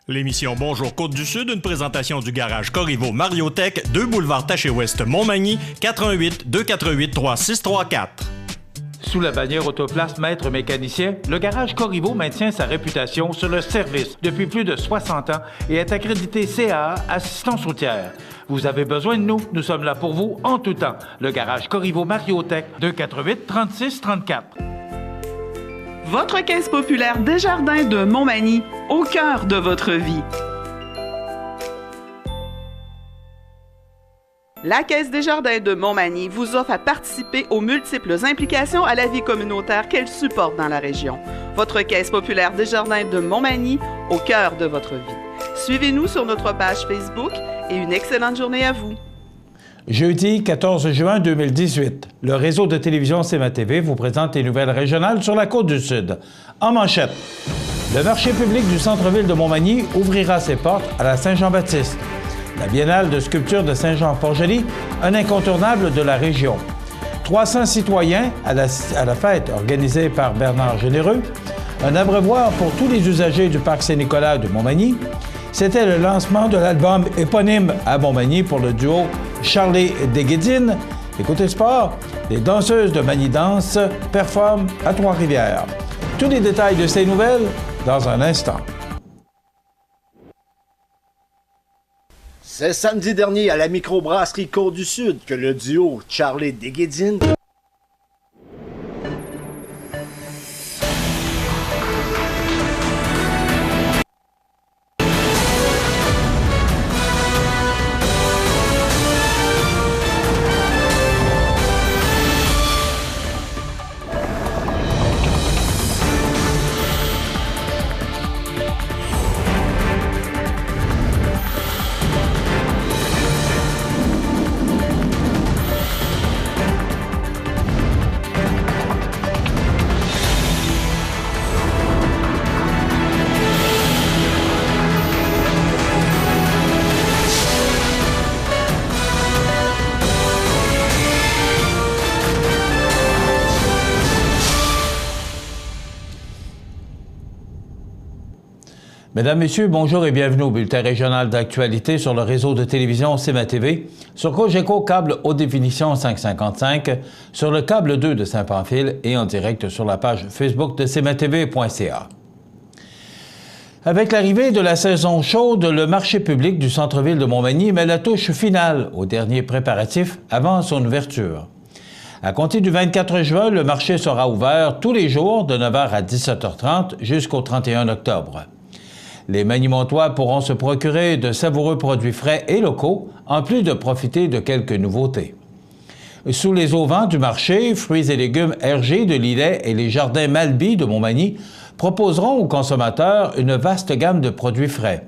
L'émission Bonjour Côte-du-Sud, une présentation du garage Corriveau Mariotech, 2 boulevard Taché-Ouest, Montmagny, 418 248 3634. Sous la bannière Autoplace Maître Mécanicien, le garage Corriveau maintient sa réputation sur le service depuis plus de 60 ans et est accrédité CAA Assistance routière. Vous avez besoin de nous, nous sommes là pour vous en tout temps. Le garage Corriveau Mariotech, 248 36 34. Votre caisse populaire Desjardins de Montmagny, au cœur de votre vie. La Caisse Desjardins de Montmagny vous offre à participer aux multiples implications à la vie communautaire qu'elle supporte dans la région. Votre Caisse populaire Desjardins de Montmagny, au cœur de votre vie. Suivez-nous sur notre page Facebook et une excellente journée à vous. Jeudi 14 juin 2018, le réseau de télévision CMA-TV vous présente les nouvelles régionales sur la Côte-du-Sud. En manchette, le marché public du centre-ville de Montmagny ouvrira ses portes à la Saint-Jean-Baptiste. La Biennale de sculpture de Saint-Jean-Port-Joli, un incontournable de la région. 300 citoyens à la fête organisée par Bernard Généreux. Un abreuvoir pour tous les usagers du parc Saint-Nicolas de Montmagny. C'était le lancement de l'album éponyme à Montmagny pour le duo Charlie Desguédines. Et côté sport, les danseuses de Magny-Danse performent à Trois-Rivières. Tous les détails de ces nouvelles dans un instant. C'est samedi dernier à la microbrasserie Côte-du-Sud que le duo Charlie Desguédines Mesdames, Messieurs, bonjour et bienvenue au bulletin régional d'actualité sur le réseau de télévision CMA-TV, sur Cogeco câble haute définition 555, sur le câble 2 de Saint-Pamphile et en direct sur la page Facebook de cmatv.ca. Avec l'arrivée de la saison chaude, le marché public du centre-ville de Montmagny met la touche finale aux derniers préparatifs avant son ouverture. À compter du 24 juin, le marché sera ouvert tous les jours de 9h à 17h30 jusqu'au 31 octobre. Les Magny-Montois pourront se procurer de savoureux produits frais et locaux, en plus de profiter de quelques nouveautés. Sous les auvents du marché, fruits et légumes Hergé de Lillet et les jardins Malby de Montmagny proposeront aux consommateurs une vaste gamme de produits frais.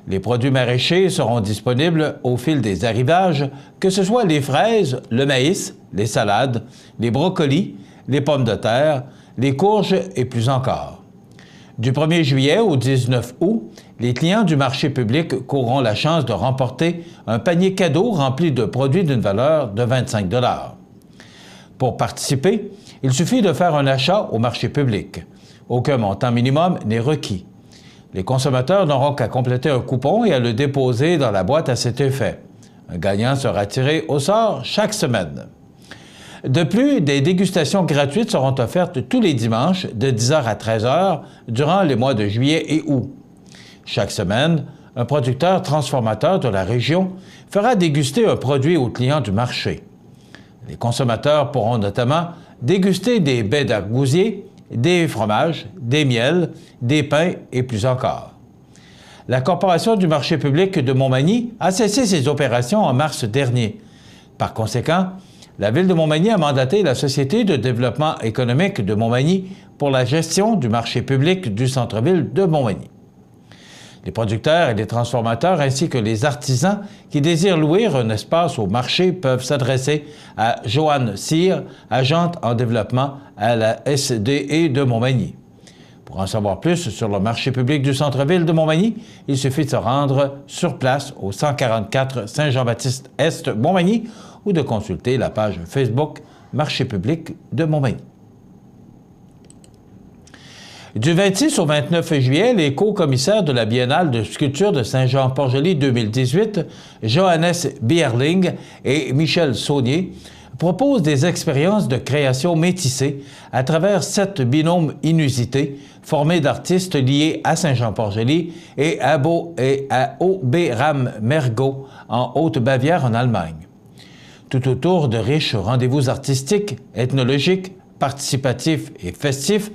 Les produits maraîchers seront disponibles au fil des arrivages, que ce soit les fraises, le maïs, les salades, les brocolis, les pommes de terre, les courges et plus encore. Du 1er juillet au 19 août, les clients du marché public courront la chance de remporter un panier cadeau rempli de produits d'une valeur de 25 $. Pour participer, il suffit de faire un achat au marché public. Aucun montant minimum n'est requis. Les consommateurs n'auront qu'à compléter un coupon et à le déposer dans la boîte à cet effet. Un gagnant sera tiré au sort chaque semaine. De plus, des dégustations gratuites seront offertes tous les dimanches de 10h à 13h durant les mois de juillet et août. Chaque semaine, un producteur transformateur de la région fera déguster un produit aux clients du marché. Les consommateurs pourront notamment déguster des baies d'argousier, des fromages, des miels, des pains et plus encore. La Corporation du marché public de Montmagny a cessé ses opérations en mars dernier. Par conséquent, la Ville de Montmagny a mandaté la Société de développement économique de Montmagny pour la gestion du marché public du centre-ville de Montmagny. Les producteurs et les transformateurs ainsi que les artisans qui désirent louer un espace au marché peuvent s'adresser à Joanne Cyr, agente en développement à la SDE de Montmagny. Pour en savoir plus sur le marché public du centre-ville de Montmagny, il suffit de se rendre sur place au 144 Saint-Jean-Baptiste-Est Montmagny ou de consulter la page Facebook Marché public de Montmagny. Du 26 au 29 juillet, les co-commissaires de la Biennale de sculpture de Saint-Jean-Port-Joli 2018, Johannes Bierling et Michel Saunier, proposent des expériences de création métissée à travers 7 binômes inusités formés d'artistes liés à Saint-Jean-Port-Joli et à Oberammergau en Haute-Bavière en Allemagne. Tout autour de riches rendez-vous artistiques, ethnologiques, participatifs et festifs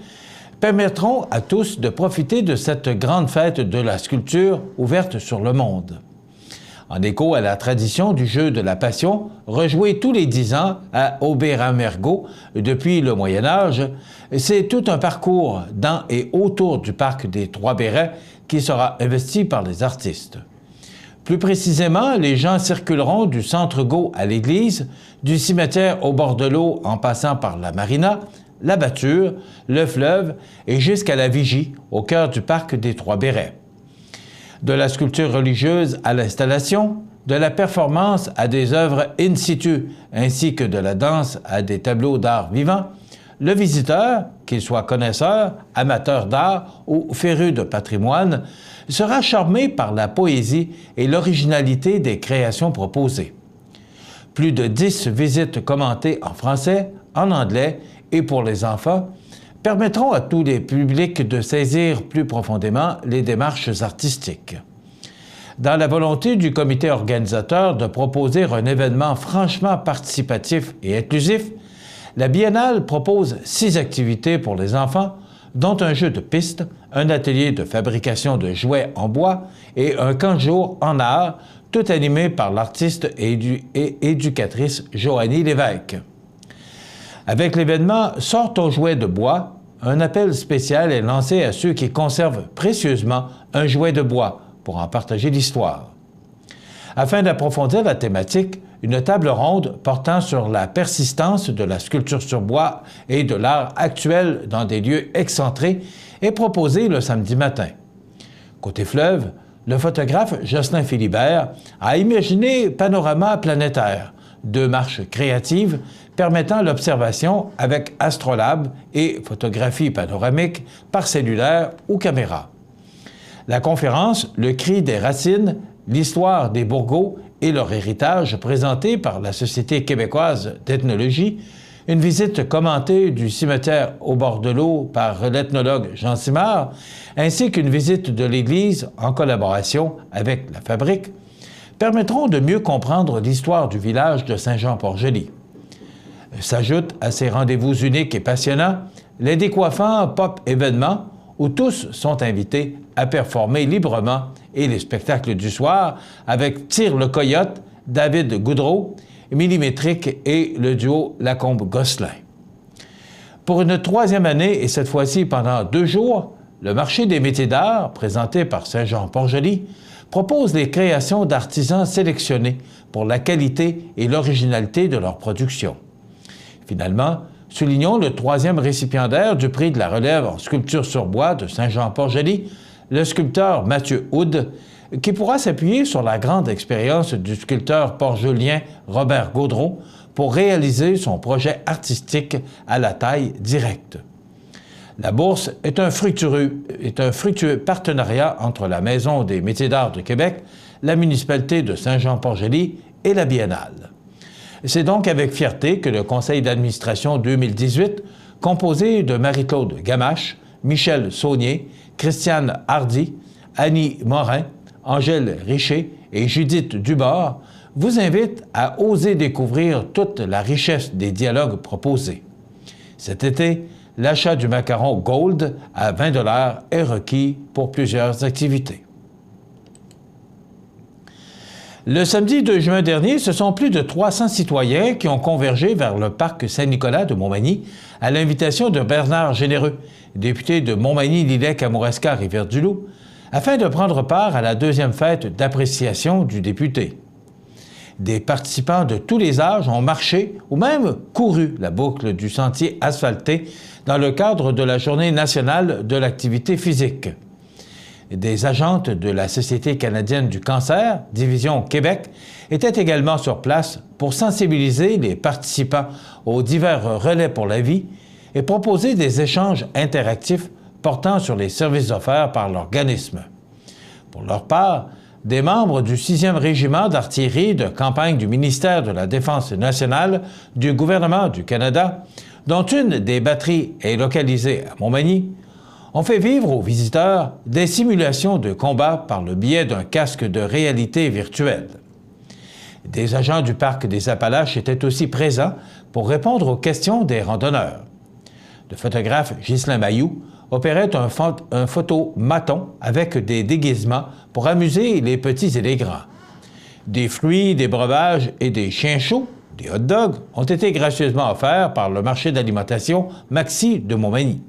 permettront à tous de profiter de cette grande fête de la sculpture ouverte sur le monde. En écho à la tradition du jeu de la Passion, rejoué tous les 10 ans à Oberammergau depuis le Moyen Âge, c'est tout un parcours dans et autour du parc des Trois-Bérets qui sera investi par les artistes. Plus précisément, les gens circuleront du Centre-Gau à l'église, du cimetière au bord de l'eau en passant par la marina, la Bâture, le fleuve et jusqu'à la Vigie, au cœur du parc des Trois-Bérets. De la sculpture religieuse à l'installation, de la performance à des œuvres in situ, ainsi que de la danse à des tableaux d'art vivant, le visiteur, qu'il soit connaisseur, amateur d'art ou féru de patrimoine, sera charmé par la poésie et l'originalité des créations proposées. Plus de 10 visites commentées en français, en anglais et pour les enfants permettront à tous les publics de saisir plus profondément les démarches artistiques. Dans la volonté du comité organisateur de proposer un événement franchement participatif et inclusif, la Biennale propose 6 activités pour les enfants, dont un jeu de piste, un atelier de fabrication de jouets en bois et un camp de jour en art, tout animé par l'artiste et éducatrice Joanie Lévesque. Avec l'événement « Sors ton jouet de bois », un appel spécial est lancé à ceux qui conservent précieusement un jouet de bois pour en partager l'histoire. Afin d'approfondir la thématique, une table ronde portant sur la persistance de la sculpture sur bois et de l'art actuel dans des lieux excentrés est proposée le samedi matin. Côté fleuve, le photographe Jocelyn Philibert a imaginé Panorama planétaire, 2 marches créatives permettant l'observation avec astrolabe et photographie panoramique par cellulaire ou caméra. La conférence « Le cri des racines, l'histoire des bourgeois et leur héritage » présentée par la Société québécoise d'ethnologie, une visite commentée du cimetière au bord de l'eau par l'ethnologue Jean Simard, ainsi qu'une visite de l'église en collaboration avec la Fabrique, permettront de mieux comprendre l'histoire du village de Saint-Jean-Port-Joli. S'ajoutent à ces rendez-vous uniques et passionnants les décoiffants pop-événements où tous sont invités à performer librement et les spectacles du soir avec Tire le Coyote, David Goudreau, Millimétrique et le duo Lacombe-Gosselin. Pour une 3e année et cette fois-ci pendant 2 jours, le marché des métiers d'art, présenté par Saint-Jean-Port-Joli, propose les créations d'artisans sélectionnés pour la qualité et l'originalité de leur production. Finalement, soulignons le 3e récipiendaire du prix de la relève en sculpture sur bois de Saint-Jean-Port-Joli, le sculpteur Mathieu Houde, qui pourra s'appuyer sur la grande expérience du sculpteur port-jolien Robert Gaudreau pour réaliser son projet artistique à la taille directe. La bourse est un fructueux partenariat entre la Maison des métiers d'art de Québec, la municipalité de Saint-Jean-Port-Joli et la Biennale. C'est donc avec fierté que le conseil d'administration 2018, composé de Marie-Claude Gamache, Michel Saunier, Christiane Hardy, Annie Morin, Angèle Richer et Judith Dubord, vous invite à oser découvrir toute la richesse des dialogues proposés. Cet été, l'achat du macaron Gold à 20 $ est requis pour plusieurs activités. Le samedi 2 juin dernier, ce sont plus de 300 citoyens qui ont convergé vers le parc Saint-Nicolas de Montmagny à l'invitation de Bernard Généreux, député de Montmagny-Lillet-Kamouraska-Rivière-du-Loup, afin de prendre part à la 2e fête d'appréciation du député. Des participants de tous les âges ont marché ou même couru la boucle du sentier asphalté dans le cadre de la Journée nationale de l'activité physique. Des agentes de la Société canadienne du cancer, Division Québec, étaient également sur place pour sensibiliser les participants aux divers relais pour la vie et proposer des échanges interactifs portant sur les services offerts par l'organisme. Pour leur part, des membres du 6e régiment d'artillerie de campagne du ministère de la Défense nationale du gouvernement du Canada, dont une des batteries est localisée à Montmagny, ont fait vivre aux visiteurs des simulations de combat par le biais d'un casque de réalité virtuelle. Des agents du Parc des Appalaches étaient aussi présents pour répondre aux questions des randonneurs. Le photographe Ghislain Mayou opérait un photomaton avec des déguisements pour amuser les petits et les grands. Des fruits, des breuvages et des chiens chauds, des hot dogs, ont été gracieusement offerts par le marché d'alimentation Maxi de Montmagny.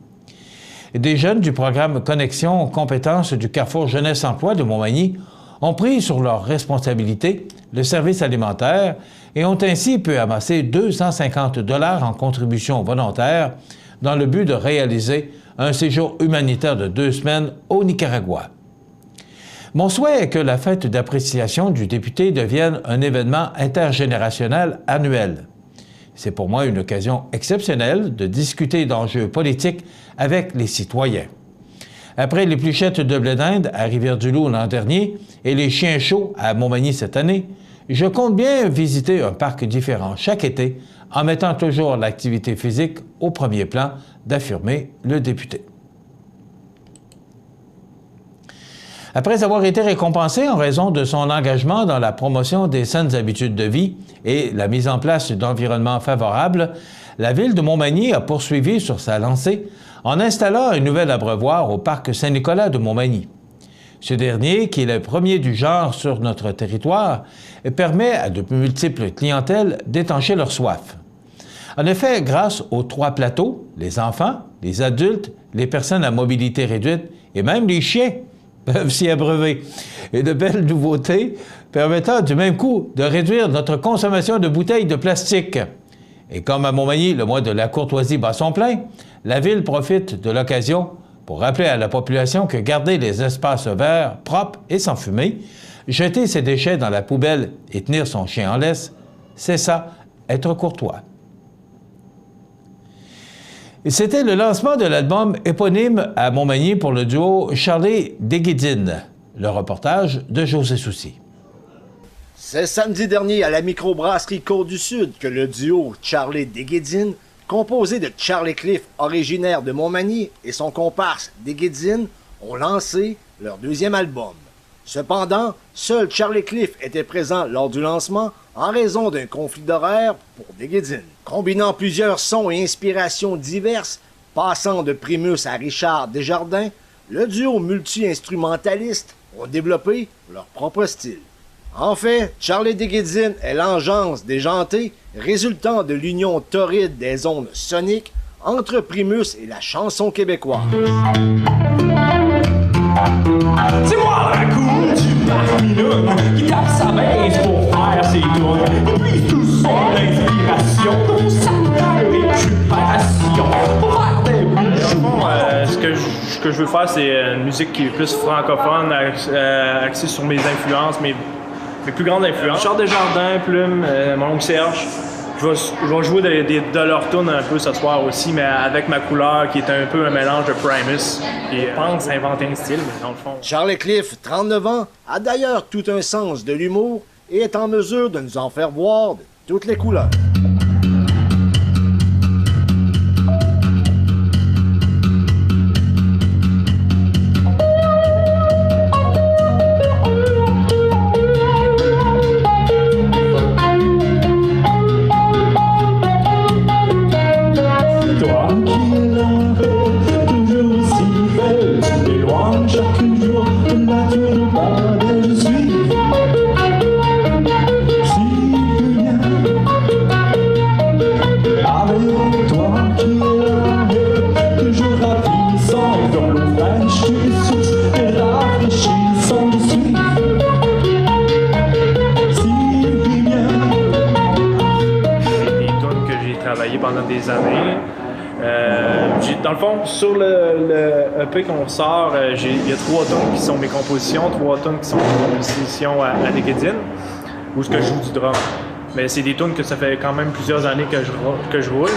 Des jeunes du programme Connexion compétences du Carrefour Jeunesse-Emploi de Montmagny ont pris sur leur responsabilité le service alimentaire et ont ainsi pu amasser 250 $ en contribution volontaire dans le but de réaliser un séjour humanitaire de 2 semaines au Nicaragua. Mon souhait est que la fête d'appréciation du député devienne un événement intergénérationnel annuel. C'est pour moi une occasion exceptionnelle de discuter d'enjeux politiques avec les citoyens. Après les pluchettes de blé d'Inde à Rivière-du-Loup l'an dernier et les chiens chauds à Montmagny cette année, je compte bien visiter un parc différent chaque été en mettant toujours l'activité physique au premier plan, d'affirmer le député. Après avoir été récompensé en raison de son engagement dans la promotion des saines habitudes de vie et la mise en place d'environnements favorables, la Ville de Montmagny a poursuivi sur sa lancée en installant un nouvel abreuvoir au Parc Saint-Nicolas de Montmagny. Ce dernier, qui est le premier du genre sur notre territoire, permet à de multiples clientèles d'étancher leur soif. En effet, grâce aux 3 plateaux, les enfants, les adultes, les personnes à mobilité réduite et même les chiens peuvent s'y abreuver. Et de belles nouveautés permettant du même coup de réduire notre consommation de bouteilles de plastique. Et comme à Montmagny, le mois de la courtoisie bat son plein, la Ville profite de l'occasion pour rappeler à la population que garder les espaces verts propres et sans fumée, jeter ses déchets dans la poubelle et tenir son chien en laisse, c'est ça, être courtois. C'était le lancement de l'album éponyme à Montmagny pour le duo Charlie Déguédine. Le reportage de José Soucy. C'est samedi dernier à la microbrasserie Côte-du-Sud que le duo Charlie Déguédine, composé de Charlie Cliff, originaire de Montmagny, et son comparse Déguédine, ont lancé leur 2e album. Cependant, seul Charlie Cliff était présent lors du lancement en raison d'un conflit d'horaire pour Déguédine. Combinant plusieurs sons et inspirations diverses, passant de Primus à Richard Desjardins, le duo multi-instrumentaliste ont développé leur propre style. En fait, Charlie Déguédine est l'engeance déjantée résultant de l'union torride des ondes soniques entre Primus et la chanson québécoise. C'est moi la cour du Parc qui tape sa baisse pour faire ses tours. Et puis tout son inspiration pour sa récupération. Pour faire des bijoux. Ce que je veux faire, c'est une musique qui est plus francophone, axée sur mes influences, mes plus grandes influences. Richard Desjardins, Plume, mon oncle Serge. Je vais jouer de leur tune un peu ce soir aussi, mais avec ma couleur qui est un peu un mélange de Primus. Et je pense inventer un style, mais dans le fond... Charlie Cliff, 39 ans, a d'ailleurs tout un sens de l'humour et est en mesure de nous en faire voir de toutes les couleurs. Pendant des années. Dans le fond, sur le EP qu'on sort, il y a 3 tonnes qui sont mes compositions, 3 tonnes qui sont mes compositions à Déguédine, où je joue du drum. Mais c'est des tunes que ça fait quand même plusieurs années que je roule.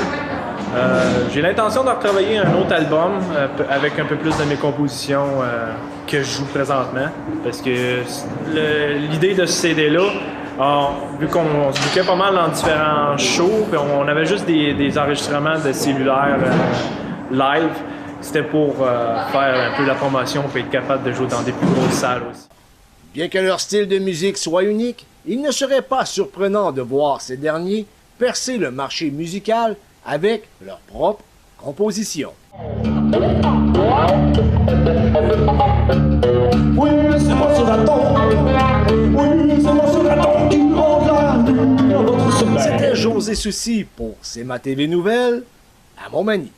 J'ai l'intention de retravailler un autre album avec un peu plus de mes compositions que je joue présentement. Parce que l'idée de ce CD-là, vu qu'on se bouquait pas mal dans différents shows, puis on avait juste des enregistrements de cellulaires live, c'était pour faire un peu la promotion et être capable de jouer dans des plus grosses salles aussi. Bien que leur style de musique soit unique, il ne serait pas surprenant de voir ces derniers percer le marché musical avec leur propre composition. Oui, c'est moi ce raton. Oui, c'est moi ce raton qui rend la lune à votre sommeil. C'était José Soucy pour CMA TV Nouvelles à Montmagny.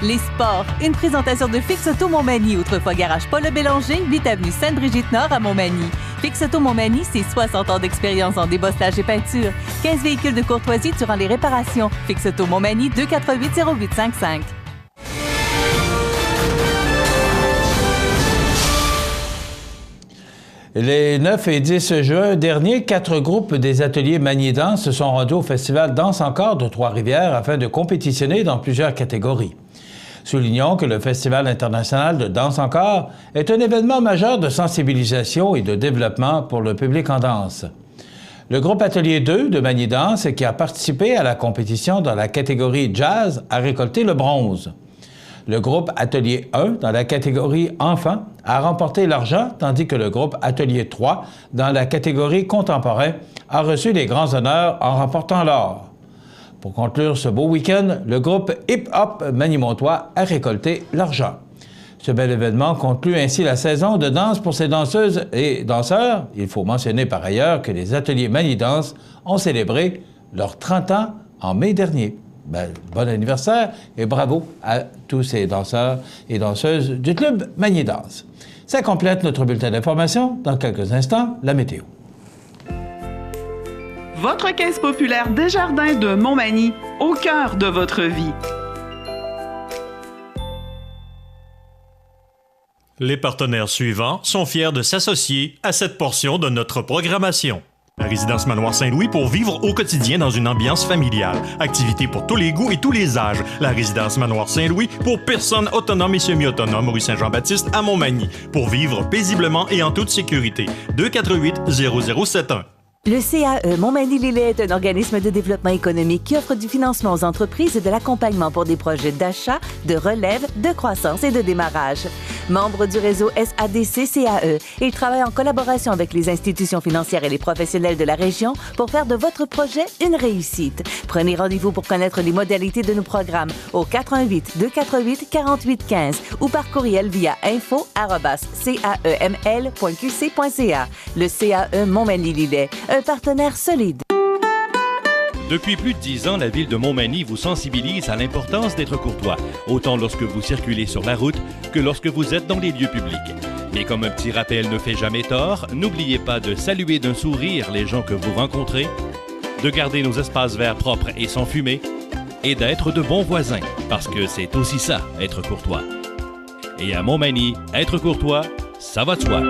Les sports, une présentation de Fix Auto Montmagny, autrefois garage Paul Bélanger, 8 avenue Sainte-Brigitte-Nord à Montmagny. Fix Auto Montmagny, c'est 60 ans d'expérience en débosselage et peinture. 15 véhicules de courtoisie durant les réparations. Fix Auto Montmagny, 248-0855. Les 9 et 10 juin dernier, 4 groupes des ateliers Magny-Danse se sont rendus au festival Danse Encore de Trois-Rivières afin de compétitionner dans plusieurs catégories. Soulignons que le Festival international de Danse Encore est un événement majeur de sensibilisation et de développement pour le public en danse. Le groupe Atelier 2 de Magny-Danse, qui a participé à la compétition dans la catégorie Jazz, a récolté le bronze. Le groupe Atelier 1, dans la catégorie Enfants, a remporté l'argent, tandis que le groupe Atelier 3, dans la catégorie Contemporain, a reçu les grands honneurs en remportant l'or. Pour conclure ce beau week-end, le groupe Hip Hop Magny-Montois a récolté l'argent. Ce bel événement conclut ainsi la saison de danse pour ces danseuses et danseurs. Il faut mentionner par ailleurs que les ateliers Magny-Danse ont célébré leurs 30 ans en mai dernier. Bon anniversaire et bravo à tous ces danseurs et danseuses du club Magny-Danse. Ça complète notre bulletin d'information. Dans quelques instants, la météo. Votre caisse populaire Desjardins de Montmagny, au cœur de votre vie. Les partenaires suivants sont fiers de s'associer à cette portion de notre programmation. La résidence Manoir Saint-Louis pour vivre au quotidien dans une ambiance familiale. Activités pour tous les goûts et tous les âges. La résidence Manoir Saint-Louis pour personnes autonomes et semi-autonomes, rue Saint-Jean-Baptiste à Montmagny. Pour vivre paisiblement et en toute sécurité. 248-0071. Le CAE Montmagny-Lillet est un organisme de développement économique qui offre du financement aux entreprises et de l'accompagnement pour des projets d'achat, de relève, de croissance et de démarrage. Membre du réseau SADC-CAE, il travaille en collaboration avec les institutions financières et les professionnels de la région pour faire de votre projet une réussite. Prenez rendez-vous pour connaître les modalités de nos programmes au 418-248-4815 ou par courriel via info@caeml.qc.ca. Le CAE Montmagny-Lillet, un partenaire solide. Depuis plus de 10 ans, la Ville de Montmagny vous sensibilise à l'importance d'être courtois, autant lorsque vous circulez sur la route que lorsque vous êtes dans les lieux publics. Mais comme un petit rappel ne fait jamais tort, n'oubliez pas de saluer d'un sourire les gens que vous rencontrez, de garder nos espaces verts propres et sans fumée, et d'être de bons voisins, parce que c'est aussi ça, être courtois. Et à Montmagny, être courtois, ça va de soi.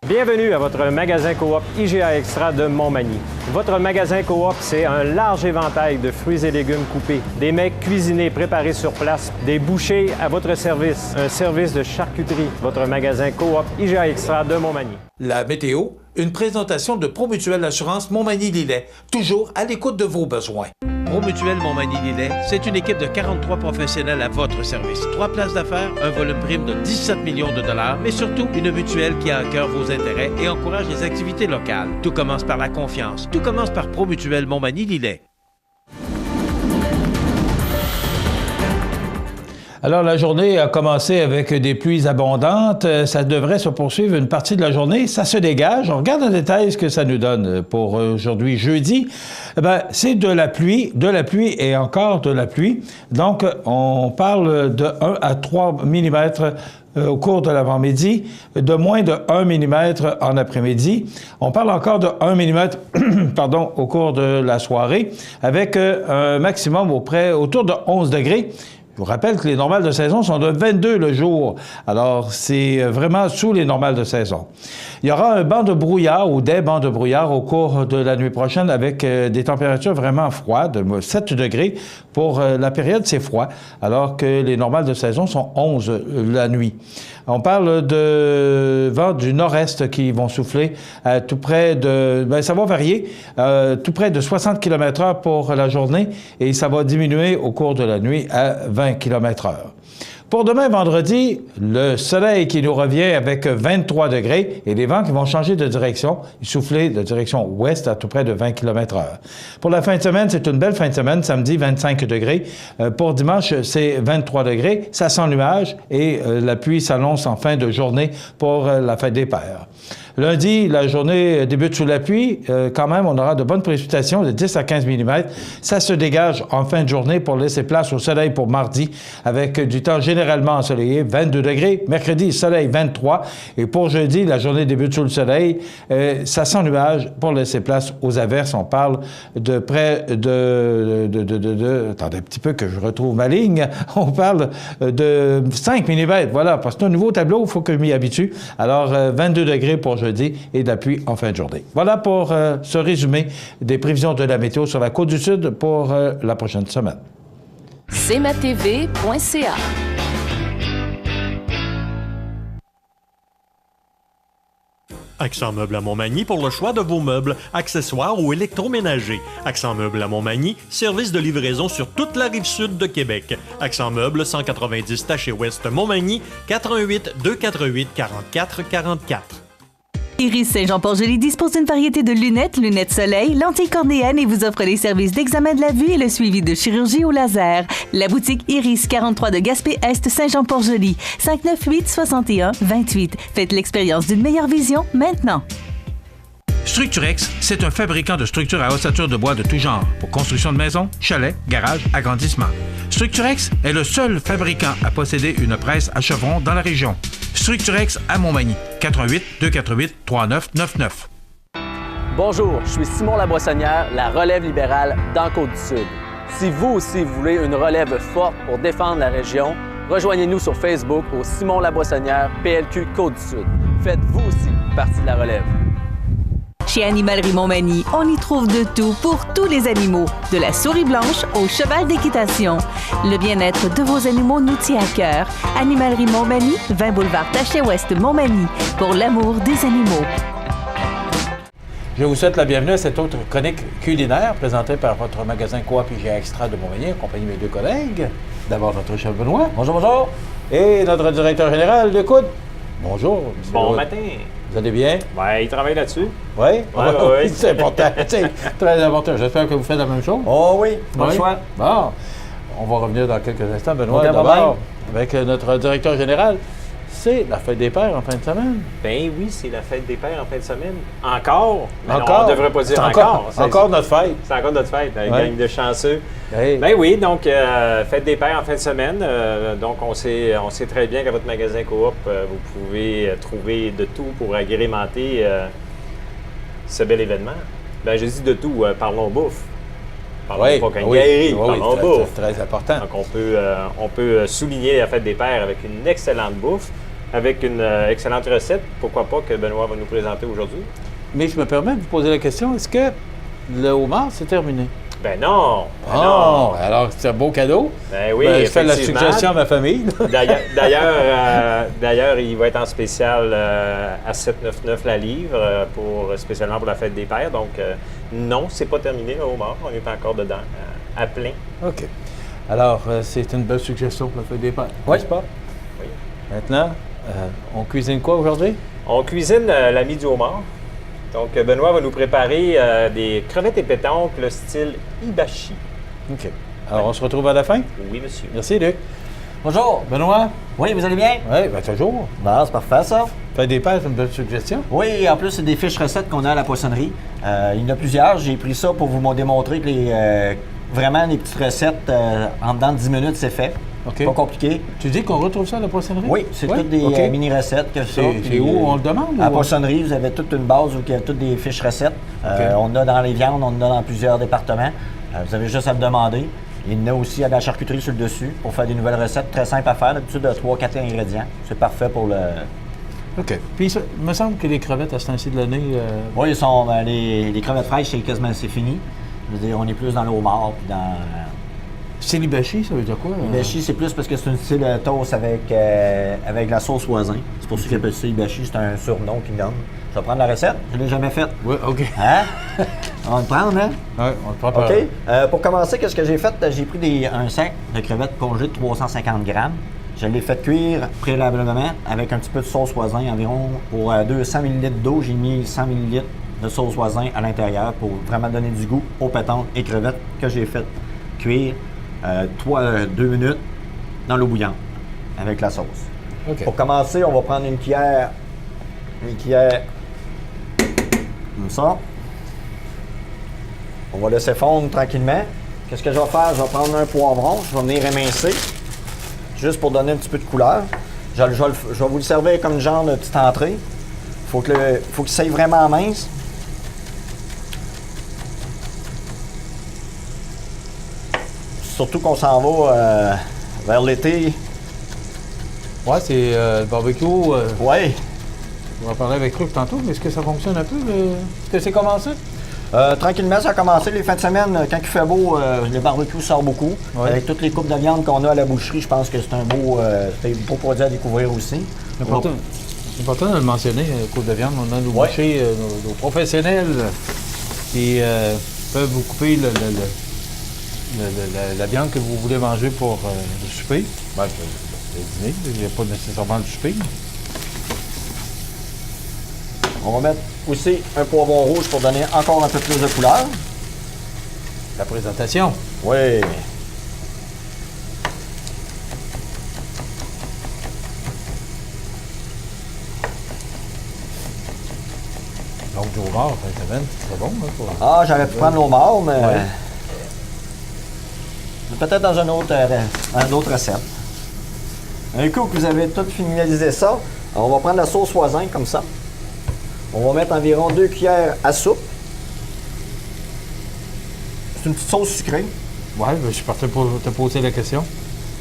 Bienvenue à votre magasin Coop IGA Extra de Montmagny. Votre magasin Coop, c'est un large éventail de fruits et légumes coupés, des mets cuisinés préparés sur place, des bouchées à votre service, un service de charcuterie. Votre magasin Coop IGA Extra de Montmagny. La météo, une présentation de Promutuelle Assurance Montmagny-Lillet, toujours à l'écoute de vos besoins. Promutuelle Montmagny-Lillet, c'est une équipe de 43 professionnels à votre service. 3 places d'affaires, un volume prime de 17 millions de dollars, mais surtout une mutuelle qui a à cœur vos intérêts et encourage les activités locales. Tout commence par la confiance. Tout commence par Promutuelle Montmagny-Lillet. Alors, la journée a commencé avec des pluies abondantes. Ça devrait se poursuivre une partie de la journée. Ça se dégage. On regarde en détail ce que ça nous donne pour aujourd'hui, jeudi. C'est de la pluie et encore de la pluie. Donc, on parle de 1 à 3 mm au cours de l'avant-midi, de moins de 1 mm en après-midi. On parle encore de 1 mm au cours de la soirée, avec un maximum autour de 11 degrés. Je vous rappelle que les normales de saison sont de 22 le jour. Alors, c'est vraiment sous les normales de saison. Il y aura un banc de brouillard ou des bancs de brouillard au cours de la nuit prochaine avec des températures vraiment froides, 7 degrés. Pour la période, c'est froid, alors que les normales de saison sont 11 la nuit. On parle de vents du nord-est qui vont souffler à tout près de... Bien, ça va varier, tout près de 60 km/h pour la journée et ça va diminuer au cours de la nuit à 20 km/h. Pour demain, vendredi, le soleil qui nous revient avec 23 degrés et les vents qui vont changer de direction, souffler de direction ouest à tout près de 20 km/h. Pour la fin de semaine, c'est une belle fin de semaine. Samedi, 25 degrés. Pour dimanche, c'est 23 degrés. Ça sent nuage et la pluie s'annonce en fin de journée pour la fête des Pères. Lundi, la journée débute sous la pluie. Quand même, on aura de bonnes précipitations de 10 à 15 mm. Ça se dégage en fin de journée pour laisser place au soleil pour mardi avec du temps généralement ensoleillé, 22 degrés. Mercredi, soleil, 23. Et pour jeudi, la journée débute sous le soleil. Ça sent nuage pour laisser place aux averses. On parle de près de attendez un petit peu que je retrouve ma ligne. On parle de 5 mm. Voilà, parce que c'est un nouveau tableau, il faut que je m'y habitue. Alors, 22 degrés pour jeudi et de la pluie en fin de journée. Voilà pour ce résumé des prévisions de la météo sur la Côte-du-Sud pour la prochaine semaine. cmatv.ca. Accent Meubles à Montmagny pour le choix de vos meubles, accessoires ou électroménagers. Accent Meubles à Montmagny, service de livraison sur toute la rive sud de Québec. Accent Meubles, 190 Taché-Ouest Montmagny, 418 248 44 44. Iris Saint-Jean-Port-Joli dispose d'une variété de lunettes, lunettes soleil, lentilles cornéennes et vous offre les services d'examen de la vue et le suivi de chirurgie au laser. La boutique Iris 43 de Gaspé-Est Saint-Jean-Port-Joli, 598 61 28. Faites l'expérience d'une meilleure vision maintenant. Structurex, c'est un fabricant de structures à ossature de bois de tout genre pour construction de maisons, chalets, garages, agrandissements. Structurex est le seul fabricant à posséder une presse à chevrons dans la région. Structurex à Montmagny, 418 248 3999. Bonjour, je suis Simon Laboissonnière, la relève libérale dans Côte-du-Sud. Si vous aussi vous voulez une relève forte pour défendre la région, rejoignez-nous sur Facebook au Simon Laboissonnière PLQ Côte-du-Sud. Faites vous aussi partie de la relève. Chez Animalerie Montmagny, on y trouve de tout pour tous les animaux, de la souris blanche au cheval d'équitation. Le bien-être de vos animaux nous tient à cœur. Animalerie Montmagny, 20 boulevard Taché-Ouest Montmagny, pour l'amour des animaux. Je vous souhaite la bienvenue à cette autre chronique culinaire présentée par votre magasin Coop IGA Extra de Montmagny, accompagné de mes deux collègues. D'abord notre chef Benoît. Bonjour, bonjour. Et notre directeur général de Coude. Bonjour. Bon matin. Vous allez bien? Oui, il travaille là-dessus. Oui? Oui. C'est important. C'est très important. J'espère que vous faites la même chose. Oh oui, pas le choix. Bon. On va revenir dans quelques instants, Benoît, d'abord, avec notre directeur général. C'est la fête des pères en fin de semaine. Ben oui, c'est la fête des pères en fin de semaine. Encore? Mais encore? Non, on ne devrait pas dire encore. Encore notre fête. C'est encore notre fête, la gang de chanceux. Hey. Ben oui, donc fête des pères en fin de semaine. Donc on sait très bien qu'à votre magasin Coop, vous pouvez trouver de tout pour agrémenter ce bel événement. Ben je dis de tout, parlons bouffe. Parlons pas quincaillerie, parlons bouffe. C'est très important. Donc on peut souligner la fête des pères avec une excellente bouffe, avec une excellente recette. Pourquoi pas que Benoît va nous présenter aujourd'hui? Mais je me permets de vous poser la question, est-ce que le homard, c'est terminé? Ben non! Non! Alors, c'est un beau cadeau. Ben oui, je fais la suggestion à ma famille. D'ailleurs, il va être en spécial à 7,99 la livre, spécialement pour la fête des pères. Donc, non, c'est pas terminé, le homard. On est encore dedans, à plein. OK. Alors, c'est une belle suggestion pour la fête des pères, n'est-ce pas? Oui. Maintenant, on cuisine quoi aujourd'hui? On cuisine l'ami du homard. Donc, Benoît va nous préparer des crevettes et pétoncles style hibachi. OK. Alors, on se retrouve à la fin? Oui, monsieur. Merci, Luc. Bonjour. Benoît? Oui, vous allez bien? Oui, bien toujours. Bon, c'est parfait, ça. Fête des pères, c'est une belle suggestion. Oui, en plus, c'est des fiches recettes qu'on a à la poissonnerie. Il y en a plusieurs. J'ai pris ça pour vous démontrer que vraiment, les petites recettes, en dedans de 10 minutes, c'est fait. Okay. Pas compliqué. Tu dis qu'on retrouve ça à la poissonnerie? Oui, c'est toutes des mini-recettes que ça. C'est où on le demande? À la poissonnerie, vous avez toute une base où il y a toutes des fiches recettes. On en a dans les viandes, on en a dans plusieurs départements. Vous avez juste à me demander. Il y en a aussi à la charcuterie sur le dessus pour faire des nouvelles recettes très simples à faire, d'habitude de 3-4 ingrédients. C'est parfait pour le... OK. Puis il me semble que les crevettes à ce temps-ci de l'année... Oui, ils sont, les crevettes fraîches, c'est fini. Je veux dire, on est plus dans le homard puis dans... C'est l'ibashi, ça veut dire quoi? L'ibashi, c'est plus parce que c'est un style toast avec la sauce voisin. C'est pour ça qu'ils appellent ça ibashi, c'est un surnom qu'ils donnent. Je vais prendre la recette, je ne l'ai jamais faite. Oui, OK. Hein? On va le prendre, hein? Oui, on le prend. OK. Pour commencer, qu'est-ce que j'ai fait? J'ai pris un sac de crevettes congées de 350 grammes. Je l'ai fait cuire préalablement avec un petit peu de sauce voisin, environ pour 200 ml d'eau. J'ai mis 100 ml de sauce voisin à l'intérieur pour vraiment donner du goût aux pétanques et crevettes que j'ai fait cuire 2 minutes dans l'eau bouillante avec la sauce. OK. Pour commencer, on va prendre une cuillère comme ça. On va laisser fondre tranquillement. Qu'est-ce que je vais faire? Je vais prendre un poivron, je vais venir émincer, juste pour donner un petit peu de couleur. Je vais vous le servir comme genre de petite entrée. Faut qu'il soit vraiment mince. Surtout qu'on s'en va vers l'été. Ouais, c'est le barbecue. Ouais. On va parler avec Luc tantôt, mais est-ce que ça fonctionne un peu? Est-ce que c'est commencé? Tranquillement, ça a commencé. Les fins de semaine, quand il fait beau, le barbecue sort beaucoup. Ouais. Avec toutes les coupes de viande qu'on a à la boucherie, je pense que c'est un beau produit à découvrir aussi. C'est important de le mentionner, coupe de viande. On a nos bouchers, nos professionnels qui peuvent vous couper la viande que vous voulez manger pour le souper. Ben, le dîner, il n'y a pas nécessairement le souper. On va mettre aussi un poivron rouge pour donner encore un peu plus de couleur. La présentation. Oui. Donc, du homard, c'est bon. Hein, pour... Ah, j'aurais pu prendre l'homard, mais... Ouais. Peut-être dans une autre recette. Un coup que vous avez tout finalisé ça, on va prendre la sauce voisin comme ça. On va mettre environ 2 cuillères à soupe. C'est une petite sauce sucrée. Oui, je suis parti pour te poser la question.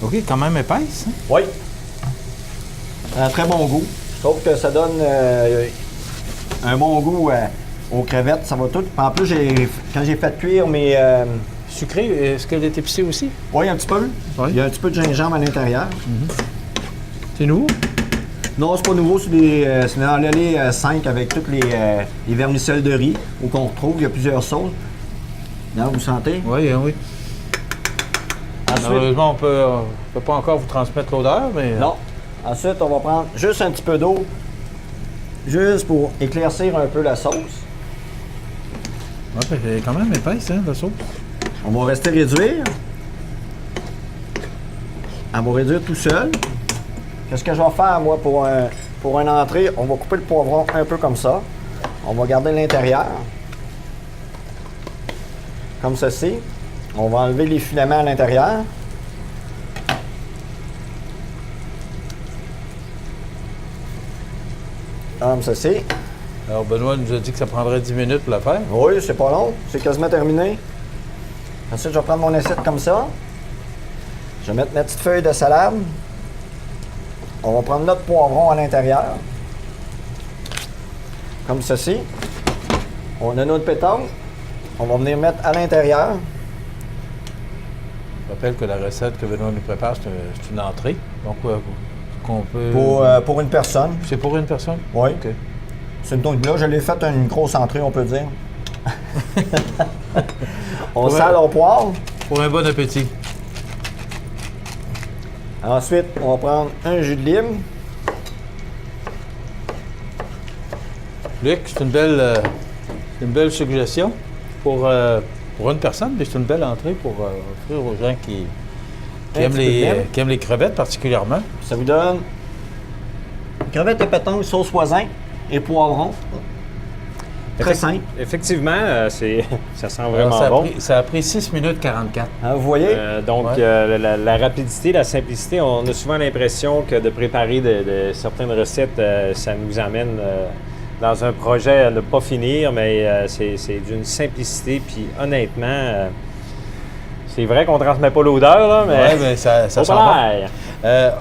OK, quand même épaisse. Hein? Oui. Un très bon goût. Je trouve que ça donne un bon goût aux crevettes. Ça va tout. En plus, quand j'ai fait cuire mes... Sucré, est-ce qu'elle est épicée aussi? Oui, un petit peu. Oui. Il y a un petit peu de gingembre à l'intérieur. C'est nouveau? Non, c'est pas nouveau. C'est dans l'allée 5 avec toutes les vermicelles de riz où qu'on retrouve. Il y a plusieurs sauces. Là, vous sentez? Oui, oui. Ensuite, malheureusement, on peut pas encore vous transmettre l'odeur, mais... Non. Ensuite, on va prendre juste un petit peu d'eau, juste pour éclaircir un peu la sauce. Ouais, elle est quand même épaisse, hein, la sauce. On va rester réduire. Elle va réduire tout seul. Qu'est-ce que je vais faire, moi, pour une entrée? On va couper le poivron un peu comme ça. On va garder l'intérieur. Comme ceci. On va enlever les filaments à l'intérieur. Comme ceci. Alors, Benoît nous a dit que ça prendrait 10 minutes pour la faire. Oui, c'est pas long. C'est quasiment terminé. Ensuite, je vais prendre mon assiette comme ça. Je vais mettre ma petite feuille de salade. On va prendre notre poivron à l'intérieur. Comme ceci. On a notre pétanque. On va venir mettre à l'intérieur. Je rappelle que la recette que Benoît nous prépare, c'est une entrée. Donc, qu'on peut... Pour une personne. C'est pour une personne? Oui. OK. Donc là, je l'ai fait une grosse entrée, on peut dire. On sale au poivre. Pour un bon appétit. Ensuite, on va prendre un jus de lime. Luc, c'est une belle suggestion pour une personne, mais c'est une belle entrée pour offrir aux gens qui aiment les crevettes particulièrement. Ça vous donne crevettes et pétanque, sauce voisin et poivron. Très simple. Effectivement, ça sent vraiment bon. Ça a pris 6 minutes 44. Vous voyez? Donc, la rapidité, la simplicité, on a souvent l'impression que de préparer certaines recettes, ça nous amène dans un projet à ne pas finir, mais c'est d'une simplicité. Puis honnêtement, C'est vrai qu'on ne transmet pas l'odeur, là, mais... Oui, mais ça sent bon.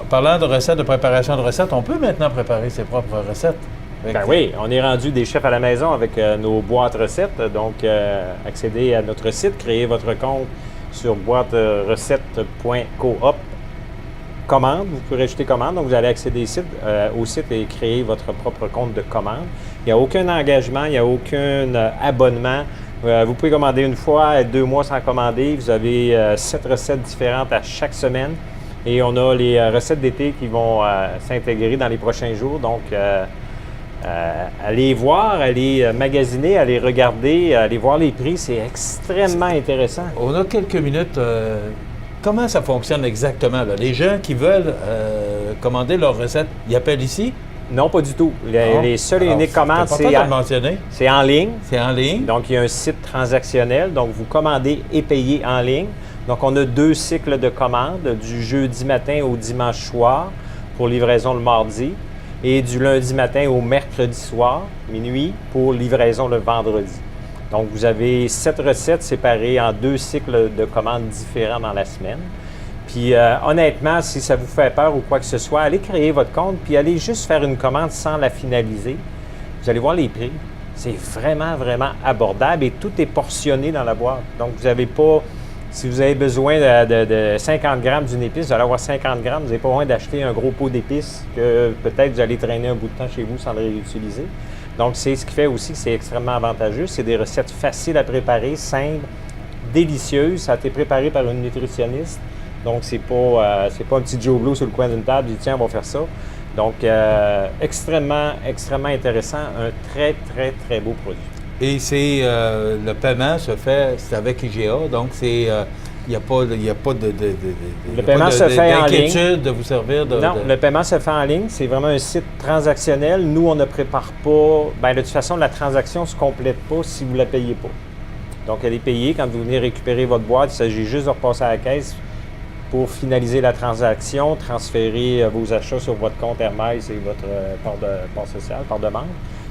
Parlant de recettes, de préparation de recettes, on peut maintenant préparer ses propres recettes. Ben oui, on est rendu des chefs à la maison avec nos boîtes recettes. Donc, accédez à notre site, créez votre compte sur boîterecette.coop. Commande, vous pouvez rajouter commande. Donc, vous allez accéder au site et créer votre propre compte de commande. Il n'y a aucun engagement, il n'y a aucun abonnement. Vous pouvez commander une fois, 2 mois sans commander. Vous avez 7 recettes différentes à chaque semaine. Et on a les recettes d'été qui vont s'intégrer dans les prochains jours. Donc, allez voir, allez magasiner, allez regarder, allez voir les prix. C'est extrêmement intéressant. On a quelques minutes. Comment ça fonctionne exactement, là? Les gens qui veulent commander leurs recettes, ils appellent ici? Non, pas du tout. Les seules et uniques commandes, c'est en ligne. C'est en ligne. Donc, il y a un site transactionnel. Donc, vous commandez et payez en ligne. Donc, on a 2 cycles de commandes, du jeudi matin au dimanche soir pour livraison le mardi et du lundi matin au mercredi soir, minuit, pour livraison le vendredi. Donc, vous avez 7 recettes séparées en 2 cycles de commandes différents dans la semaine. Puis, honnêtement, si ça vous fait peur ou quoi que ce soit, allez créer votre compte puis allez juste faire une commande sans la finaliser. Vous allez voir les prix. C'est vraiment, vraiment abordable et tout est portionné dans la boîte. Donc, vous n'avez pas... Si vous avez besoin de 50 grammes d'une épice, vous allez avoir 50 grammes. Vous n'avez pas besoin d'acheter un gros pot d'épices que peut-être vous allez traîner un bout de temps chez vous sans le réutiliser. Donc, c'est ce qui fait aussi que c'est extrêmement avantageux. C'est des recettes faciles à préparer, simples, délicieuses. Ça a été préparé par une nutritionniste. Donc, c'est pas un petit Joe Blow sur le coin d'une table. Il dit, tiens, on va faire ça. Donc, extrêmement, extrêmement intéressant. Un très, très, très beau produit. Et c'est le paiement se fait, c'est avec IGA, donc c'est il n'y a pas d'inquiétude de vous servir de... Non, le paiement se fait en ligne. C'est vraiment un site transactionnel. Nous, on ne prépare pas... Bien, de toute façon, la transaction ne se complète pas si vous ne la payez pas. Donc, elle est payée. Quand vous venez récupérer votre boîte, il s'agit juste de repasser à la caisse pour finaliser la transaction, transférer vos achats sur votre compte Hermès et votre part sociale, part de membre.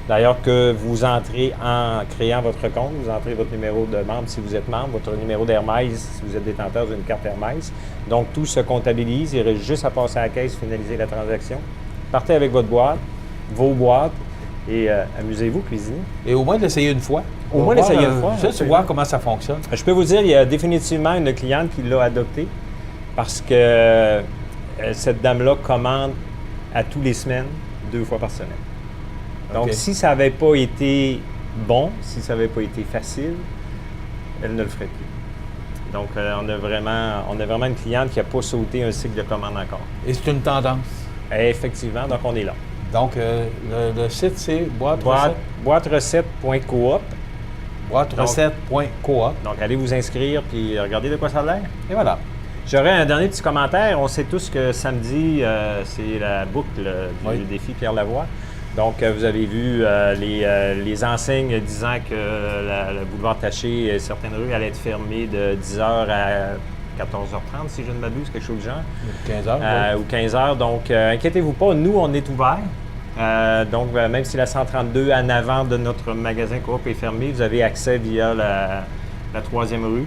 D'ailleurs, que vous entrez en créant votre compte, vous entrez votre numéro de membre si vous êtes membre, votre numéro d'Hermès si vous êtes détenteur d'une carte Hermès. Donc, tout se comptabilise. Il reste juste à passer à la caisse, finaliser la transaction. Partez avec votre boîte, vos boîtes, et amusez-vous, cuisinez. Et au moins l'essayer une fois. Au moins l'essayer une fois. Juste voir comment ça fonctionne. Je peux vous dire, il y a définitivement une cliente qui l'a adopté parce que cette dame-là commande à tous les semaines, 2 fois par semaine. Donc, si ça n'avait pas été bon, si ça n'avait pas été facile, elle ne le ferait plus. Donc, on a vraiment une cliente qui n'a pas sauté un cycle de commande encore. Et c'est une tendance? Effectivement, donc on est là. Donc, le site, c'est boîterecette.coop. Boîterecette.coop. Donc, allez vous inscrire puis regardez de quoi ça a l'air. Et voilà. J'aurais un dernier petit commentaire. On sait tous que samedi, c'est la boucle du défi Pierre Lavoie. Donc, vous avez vu les enseignes disant que le boulevard Taché et certaines rues allaient être fermées de 10h à 14h30, si je ne m'abuse, quelque chose du genre. 15h. Ou 15h. Donc, inquiétez-vous pas, nous, on est ouverts. Donc, même si la 132 en avant de notre magasin Coop est fermée, vous avez accès via la 3e rue.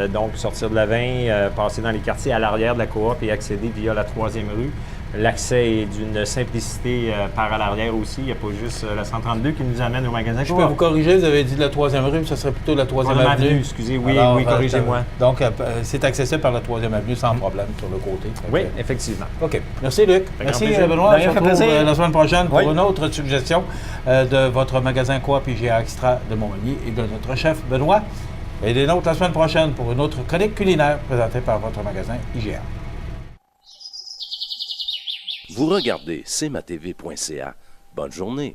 Donc, sortir de la 20, passer dans les quartiers à l'arrière de la Coop et accéder via la 3e rue. L'accès est d'une simplicité par à l'arrière aussi. Il n'y a pas juste la 132 qui nous amène au magasin. Je peux vous corriger, vous avez dit la 3e rue, mais ce serait plutôt la 3e avenue. Excusez, oui, oui, corrigez-moi. Donc, c'est accessible par la 3e avenue sans problème sur le côté. Oui, effectivement. OK. Merci, Luc. Merci, Benoît. On se retrouve la semaine prochaine pour une autre suggestion de votre magasin Coop IGA Extra de Montmagny et de notre chef, Benoît. Et des nôtres la semaine prochaine pour une autre chronique culinaire présentée par votre magasin IGA. Vous regardez cmatv.ca. Bonne journée.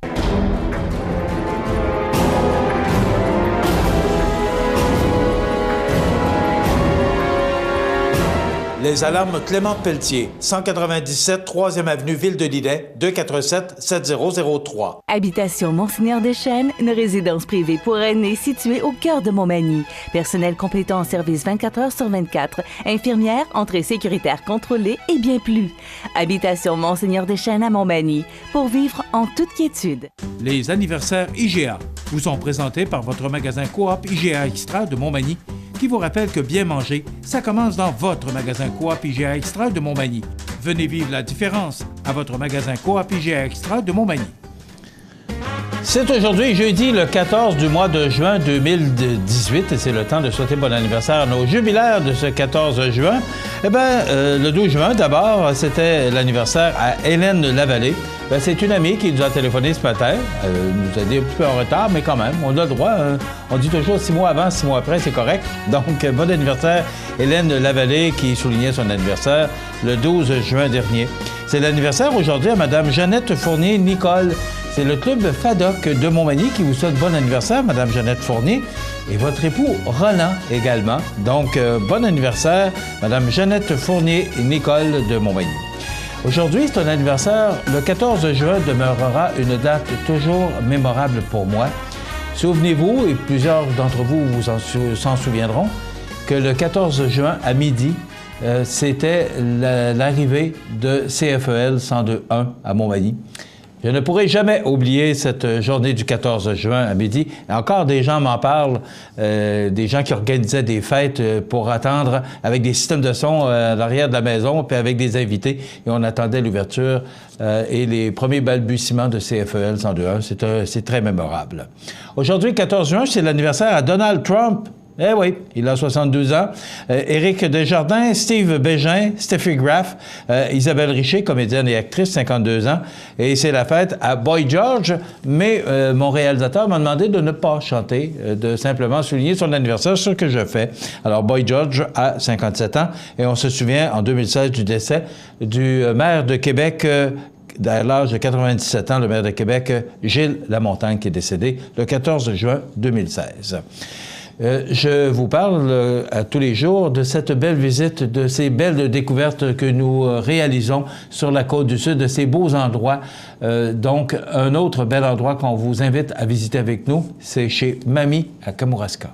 Les alarmes Clément Pelletier, 197 3e avenue Ville-de-Lillet, 247-7003. Habitation Monseigneur-des-Chênes, une résidence privée pour aînés située au cœur de Montmagny. Personnel complétant en service 24 heures sur 24. Infirmière, entrée sécuritaire contrôlée et bien plus. Habitation Monseigneur-des-Chênes à Montmagny, pour vivre en toute quiétude. Les anniversaires IGA vous sont présentés par votre magasin Coop IGA Extra de Montmagny, qui vous rappelle que bien manger, ça commence dans votre magasin Coop IGA Extra de Montmagny. Venez vivre la différence à votre magasin Coop IGA Extra de Montmagny. C'est aujourd'hui, jeudi, le 14 du mois de juin 2018, et c'est le temps de souhaiter bon anniversaire à nos jubilaires de ce 14 juin. Eh bien, le 12 juin, d'abord, c'était l'anniversaire à Hélène Lavallée. Bien, c'est une amie qui nous a téléphoné ce matin. Elle nous a dit un petit peu en retard, mais quand même, on a le droit. On dit toujours 6 mois avant, 6 mois après, c'est correct. Donc, bon anniversaire, Hélène Lavallée, qui soulignait son anniversaire le 12 juin dernier. C'est l'anniversaire aujourd'hui à Mme Jeannette Fournier-Nicole. C'est le club FADOC de Montmagny qui vous souhaite bon anniversaire, Mme Jeannette Fournier, et votre époux Roland également. Donc, bon anniversaire, Mme Jeannette Fournier-Nicole de Montmagny. Aujourd'hui, c'est un anniversaire. Le 14 juin demeurera une date toujours mémorable pour moi. Souvenez-vous, et plusieurs d'entre vous s'en souviendront, que le 14 juin à midi, c'était l'arrivée de CFEL 102.1 à Montmagny. Je ne pourrai jamais oublier cette journée du 14 juin à midi. Et encore, des gens m'en parlent, des gens qui organisaient des fêtes pour attendre avec des systèmes de son à l'arrière de la maison, puis avec des invités. Et on attendait l'ouverture et les premiers balbutiements de CFEL 102.1. C'est très mémorable. Aujourd'hui, 14 juin, c'est l'anniversaire à Donald Trump. Eh oui, il a 72 ans. Éric Desjardins, Steve Bégin, Steffi Graff, Isabelle Richer, comédienne et actrice, 52 ans. Et c'est la fête à Boy George, mais mon réalisateur m'a demandé de ne pas chanter, de simplement souligner son anniversaire, ce que je fais. Alors, Boy George a 57 ans, et on se souvient en 2016 du décès du maire de Québec, à l'âge de 97 ans, le maire de Québec, Gilles Lamontagne, qui est décédé le 14 juin 2016. Je vous parle à tous les jours de cette belle visite, de ces belles découvertes que nous réalisons sur la Côte-du-Sud, de ces beaux endroits. Donc, un autre bel endroit qu'on vous invite à visiter avec nous, c'est chez Mamie à Kamouraska.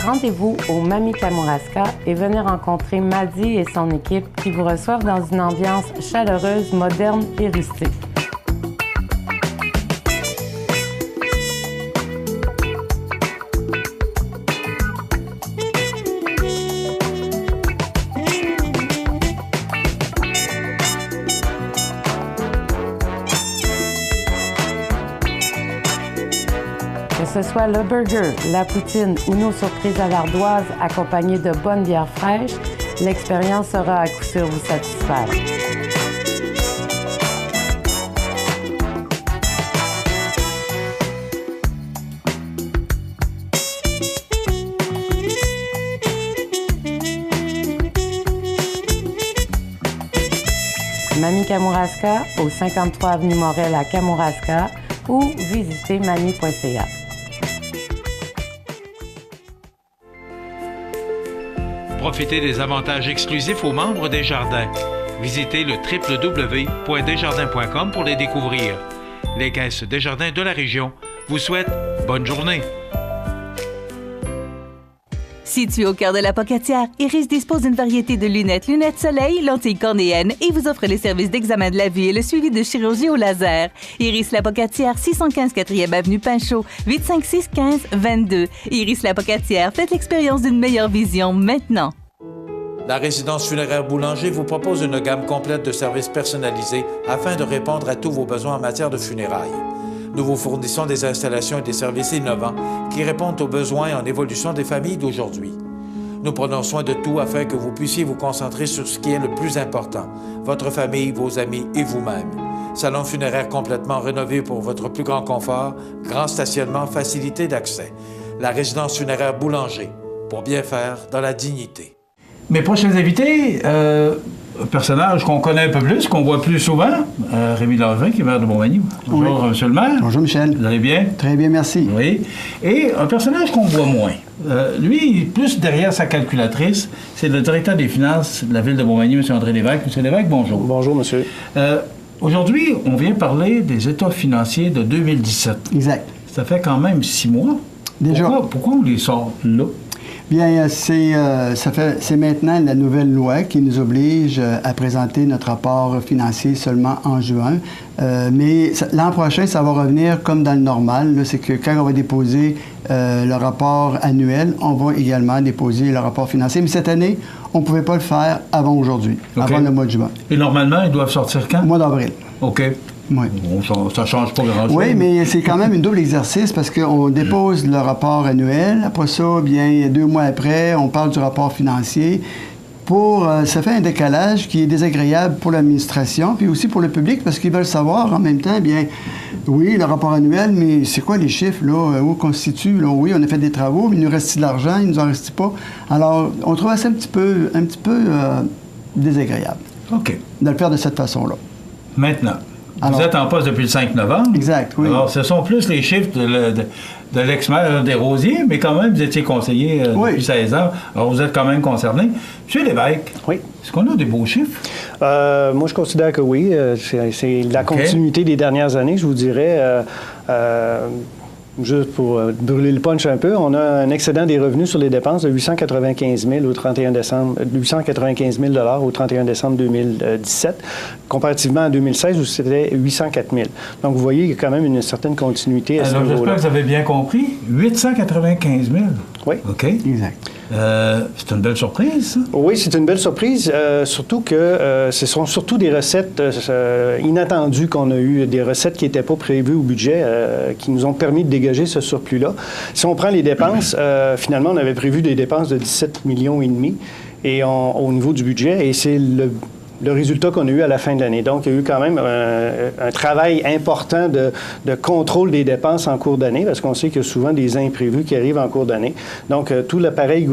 Rendez-vous au Mamie Kamouraska et venez rencontrer Maddy et son équipe qui vous reçoivent dans une ambiance chaleureuse, moderne et rustique. Que ce soit le burger, la poutine ou nos surprises à l'ardoise accompagnées de bonnes bières fraîches, l'expérience sera à coup sûr vous satisfaire. Mamie Kamouraska, au 53 avenue Morel à Kamouraska, ou visitez mamie.ca. Profitez des avantages exclusifs aux membres des Jardins. Visitez le www.desjardins.com pour les découvrir. Les caisses Desjardins de la région vous souhaitent bonne journée. Situé au cœur de la Pocatière, Iris dispose d'une variété de lunettes soleil, lentilles cornéennes et vous offre les services d'examen de la vue et le suivi de chirurgie au laser. Iris la Pocatière, 615 4e avenue Pinchot, 856 15 22. Iris la Pocatière, faites l'expérience d'une meilleure vision maintenant. La résidence funéraire Boulanger vous propose une gamme complète de services personnalisés afin de répondre à tous vos besoins en matière de funérailles. Nous vous fournissons des installations et des services innovants qui répondent aux besoins en évolution des familles d'aujourd'hui. Nous prenons soin de tout afin que vous puissiez vous concentrer sur ce qui est le plus important, votre famille, vos amis et vous-même. Salon funéraire complètement rénové pour votre plus grand confort, grand stationnement, facilité d'accès. La résidence funéraire Boulanger, pour bien faire dans la dignité. Mes prochains invités, un personnage qu'on connaît un peu plus, qu'on voit plus souvent, Rémi Langevin, qui est maire de Montmagny. Bonjour, monsieur le maire. Bonjour, Michel. Vous allez bien? Très bien, merci. Oui. Et un personnage qu'on voit moins. Lui, plus derrière sa calculatrice, c'est le directeur des finances de la ville de Montmagny, M. André Lévesque. M. Lévesque, bonjour. Bonjour, monsieur. Aujourd'hui, on vient parler des états financiers de 2017. Exact. Ça fait quand même 6 mois. Déjà. Pourquoi on les sort là? Bien, c'est maintenant la nouvelle loi qui nous oblige à présenter notre rapport financier seulement en juin. Mais l'an prochain, ça va revenir comme dans le normal. C'est que quand on va déposer le rapport annuel, on va également déposer le rapport financier. Mais cette année, on ne pouvait pas le faire avant aujourd'hui, avant le mois de juin. Et normalement, ils doivent sortir quand? Au mois d'avril. OK. Oui. Bon, ça ne change pas grand-chose. Oui, mais c'est quand même un double exercice parce qu'on dépose le rapport annuel. Après ça, bien, 2 mois après, on parle du rapport financier. Ça fait un décalage qui est désagréable pour l'administration puis aussi pour le public parce qu'ils veulent savoir en même temps, bien, oui, le rapport annuel, mais c'est quoi les chiffres, là? Où constituent? Là? Oui, on a fait des travaux, mais il nous reste de l'argent, il ne nous en reste pas. Alors, on trouve ça un petit peu désagréable. OK. De le faire de cette façon-là. Maintenant. Vous êtes en poste depuis le 5 novembre. Exact, oui. Alors, ce sont plus les chiffres de l'ex-maire Desrosiers, mais quand même, vous étiez conseiller depuis 16 ans. Alors, vous êtes quand même concerné. Monsieur Lévesque, est-ce qu'on a des beaux chiffres? Moi, je considère que oui. C'est la continuité des dernières années, je vous dirais. Juste pour brûler le punch un peu, on a un excédent des revenus sur les dépenses de 895 000 au 31 décembre, 895 000 au 31 décembre 2017, comparativement à 2016 où c'était 804 000. Donc, vous voyez, il y a quand même une certaine continuité à ce niveau-là. J'espère que vous avez bien compris. 895 000. Oui. OK. Exact. C'est une belle surprise, ça? Oui, c'est une belle surprise, surtout que ce sont surtout des recettes inattendues qu'on a eues, des recettes qui n'étaient pas prévues au budget, qui nous ont permis de dégager ce surplus-là. Si on prend les dépenses, finalement, on avait prévu des dépenses de 17,5 millions et au niveau du budget, et c'est le résultat qu'on a eu à la fin de l'année. Donc, il y a eu quand même un travail important de contrôle des dépenses en cours d'année, parce qu'on sait qu'il y a souvent des imprévus qui arrivent en cours d'année. Donc, tout l'appareil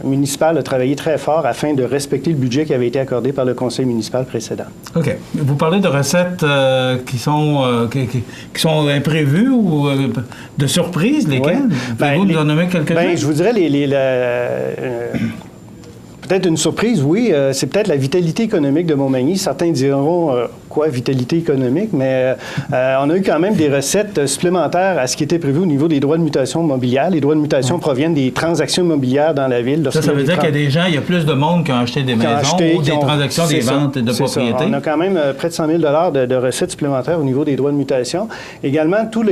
municipal a travaillé très fort afin de respecter le budget qui avait été accordé par le conseil municipal précédent. OK. Vous parlez de recettes qui sont imprévues ou de surprises, lesquelles? Pouvez-vous nous en nommer quelques-unes? Je vous dirais peut-être une surprise, oui. C'est peut-être la vitalité économique de Montmagny. Certains diront, quoi, vitalité économique? Mais on a eu quand même des recettes supplémentaires à ce qui était prévu au niveau des droits de mutation mobilière. Les droits de mutation proviennent des transactions immobilières dans la ville. Ça veut dire qu'il y a des gens, il y a plus de monde qui ont acheté des maisons ou des transactions, des ventes de propriétés. On a quand même près de 100 000 de recettes supplémentaires au niveau des droits de mutation. Également, tous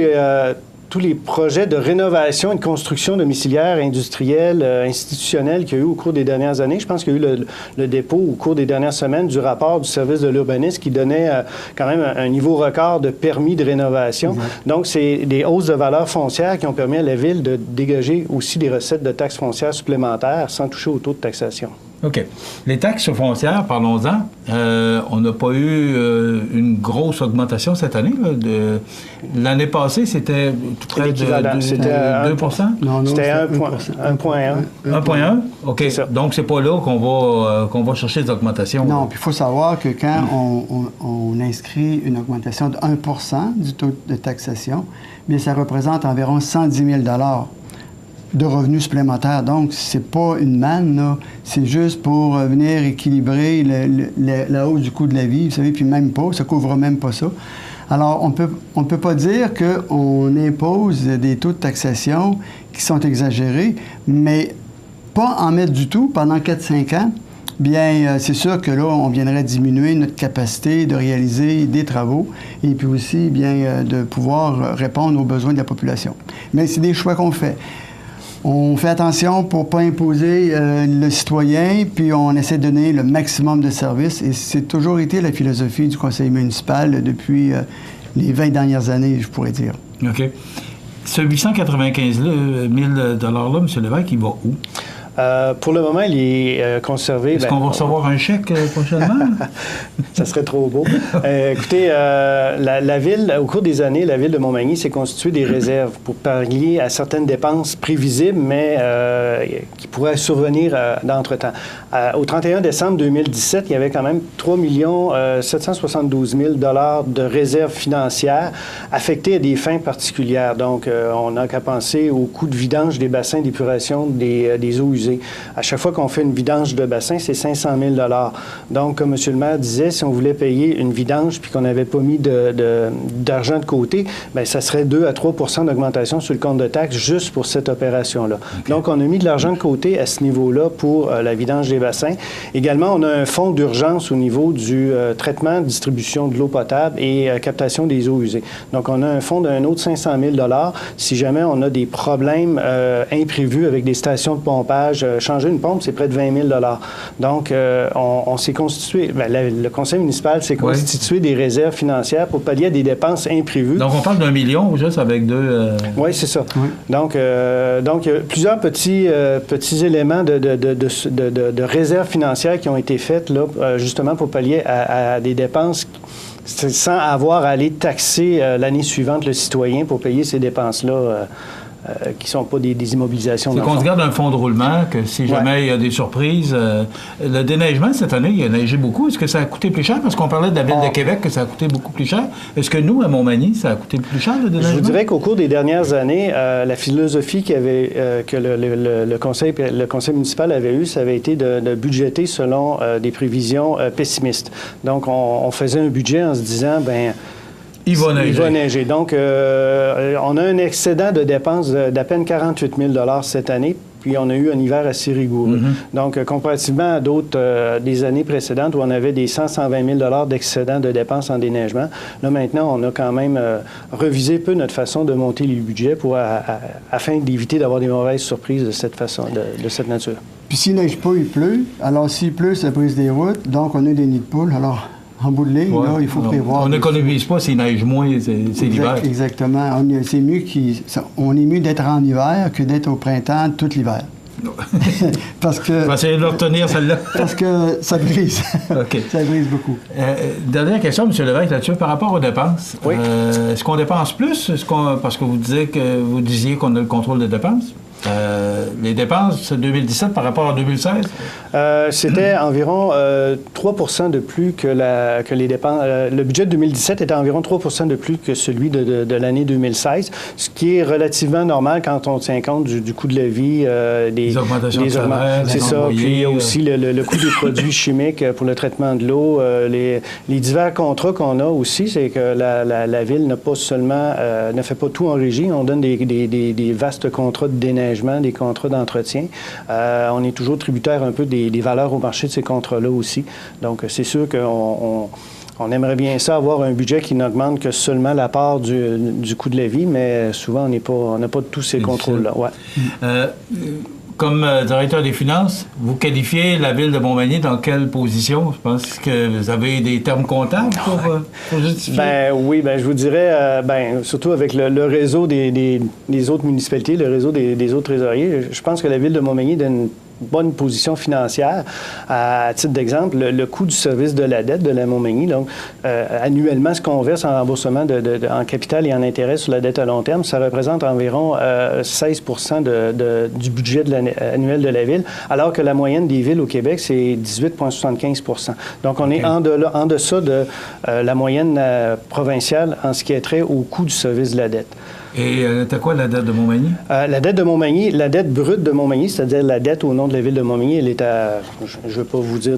les projets de rénovation et de construction domiciliaire, industrielle, institutionnelle qu'il y a eu au cours des dernières années. Je pense qu'il y a eu le dépôt au cours des dernières semaines du rapport du service de l'urbanisme qui donnait quand même un niveau record de permis de rénovation. Exact. Donc, c'est des hausses de valeur foncière qui ont permis à la Ville de dégager aussi des recettes de taxes foncières supplémentaires sans toucher au taux de taxation. OK. Les taxes foncières, parlons-en. On n'a pas eu une grosse augmentation cette année. L'année passée, c'était tout près de 2 Non, c'était 1,1. 1,1? OK. Donc, c'est pas là qu'on va chercher des augmentations. Non, puis il faut savoir que quand on inscrit une augmentation de 1 du taux de taxation, bien, ça représente environ 110 000 de revenus supplémentaires. Donc, c'est pas une manne, là. C'est juste pour venir équilibrer la hausse du coût de la vie, vous savez, puis même pas, ça couvre même pas ça. Alors, on peut pas dire qu'on impose des taux de taxation qui sont exagérés, mais pas en mettre du tout pendant 4-5 ans. Bien, c'est sûr que là, on viendrait diminuer notre capacité de réaliser des travaux et puis aussi, bien, de pouvoir répondre aux besoins de la population. Mais c'est des choix qu'on fait. On fait attention pour ne pas imposer le citoyen, puis on essaie de donner le maximum de services. Et c'est toujours été la philosophie du conseil municipal depuis les 20 dernières années, je pourrais dire. OK. Ce 895 000 $-là, M. Lévesque, il va où? Pour le moment, il est conservé. Est-ce qu'on va recevoir un chèque prochainement? Ça serait trop beau. Écoutez, la Ville, au cours des années, la Ville de Montmagny s'est constituée des réserves pour pallier à certaines dépenses prévisibles, mais qui pourraient survenir d'entre-temps. Au 31 décembre 2017, il y avait quand même 3 772 000 $ de réserves financières affectées à des fins particulières. Donc, on n'a qu'à penser au coût de vidange des bassins d'épuration des eaux usées usées. À chaque fois qu'on fait une vidange de bassin, c'est 500 000 $. Donc, comme M. le maire disait, si on voulait payer une vidange puis qu'on n'avait pas mis d'argent de côté, bien, ça serait 2 à 3 % d'augmentation sur le compte de taxes juste pour cette opération-là. Okay. Donc, on a mis de l'argent de côté à ce niveau-là pour la vidange des bassins. Également, on a un fonds d'urgence au niveau du traitement, distribution de l'eau potable et captation des eaux usées. Donc, on a un fonds d'un autre 500 000 $ si jamais on a des problèmes imprévus avec des stations de pompage. Changer une pompe, c'est près de 20 000 $. Donc, on s'est constitué, bien, le conseil municipal s'est constitué des réserves financières pour pallier à des dépenses imprévues. Donc, on parle d'1 million juste avec deux... Oui, c'est ça. Oui. Donc, il y a plusieurs petits éléments de réserves financières qui ont été faites là, justement pour pallier à des dépenses sans avoir à aller taxer l'année suivante le citoyen pour payer ces dépenses-là. Qui ne sont pas des immobilisations. C'est qu'on se garde un fonds de roulement, que si jamais il y a des surprises... le déneigement, cette année, il a neigé beaucoup. Est-ce que ça a coûté plus cher? Parce qu'on parlait de la Ville de Québec, que ça a coûté beaucoup plus cher. Est-ce que nous, à Montmagny, ça a coûté plus cher, le déneigement? Je vous dirais qu'au cours des dernières années, la philosophie que le conseil municipal avait eue, ça avait été de budgéter selon des prévisions pessimistes. Donc, on faisait un budget en se disant, bien... Il va neiger. Donc, on a un excédent de dépenses d'à peine 48 000 $ cette année, puis on a eu un hiver assez rigoureux. Donc, comparativement à d'autres des années précédentes où on avait des 100-120 000 $ d'excédent de dépenses en déneigement, là, maintenant, on a quand même revisé peu notre façon de monter les budgets afin d'éviter d'avoir des mauvaises surprises de cette façon, de cette nature. Puis s'il neige pas, il pleut. Alors, s'il pleut, ça brise des routes. Donc, on a des nids de poules. Alors... En bout de ligne, là, il faut prévoir. On n'économise pas s'il neige moins, c'est l'hiver. Exactement. C'est mieux on est mieux d'être en hiver que d'être au printemps tout l'hiver. Parce que... On va essayer de le retenir, celle-là. Parce que ça brise. Okay. Ça brise beaucoup. Dernière question, M. Lévesque, là-dessus, par rapport aux dépenses. Oui. Est-ce qu'on dépense plus? Parce que vous disiez qu'on a le contrôle des dépenses. Les dépenses 2017 par rapport à 2016? C'était environ 3 % de plus que les dépenses. Le budget de 2017 était environ 3 % de plus que celui de l'année 2016, ce qui est relativement normal quand on tient compte du coût de la vie, des augmentations de salaire, c'est ça. Puis il y a aussi le coût des produits chimiques pour le traitement de l'eau. Les divers contrats qu'on a aussi, c'est que la Ville n'a pas seulement ne fait pas tout en régie. On donne des vastes contrats de déneigement, des contrats d'entretien. On est toujours tributaire un peu des valeurs au marché de ces contrats-là aussi. Donc, c'est sûr qu'on aimerait bien ça, avoir un budget qui n'augmente que seulement la part du coût de la vie, mais souvent, on n'a pas tous ces contrôles-là. Ouais. Comme directeur des finances, vous qualifiez la Ville de Montmagny dans quelle position? Je pense que vous avez des termes comptables pour justifier. Oui, je vous dirais, surtout avec le réseau des autres municipalités, le réseau des autres trésoriers, je pense que la Ville de Montmagny donne bonne position financière. À titre d'exemple, le coût du service de la dette de la Montmagny, donc annuellement, ce qu'on verse en remboursement en capital et en intérêt sur la dette à long terme, ça représente environ 16 % du budget annuel de la Ville, alors que la moyenne des villes au Québec, c'est 18,75 %. Donc, on est en deçà de la moyenne provinciale en ce qui est trait au coût du service de la dette. Et t'as quoi la dette de Montmagny? La dette de Montmagny, la dette brute de Montmagny, c'est-à-dire la dette au nom de la Ville de Montmagny, elle est à... Je ne veux pas vous dire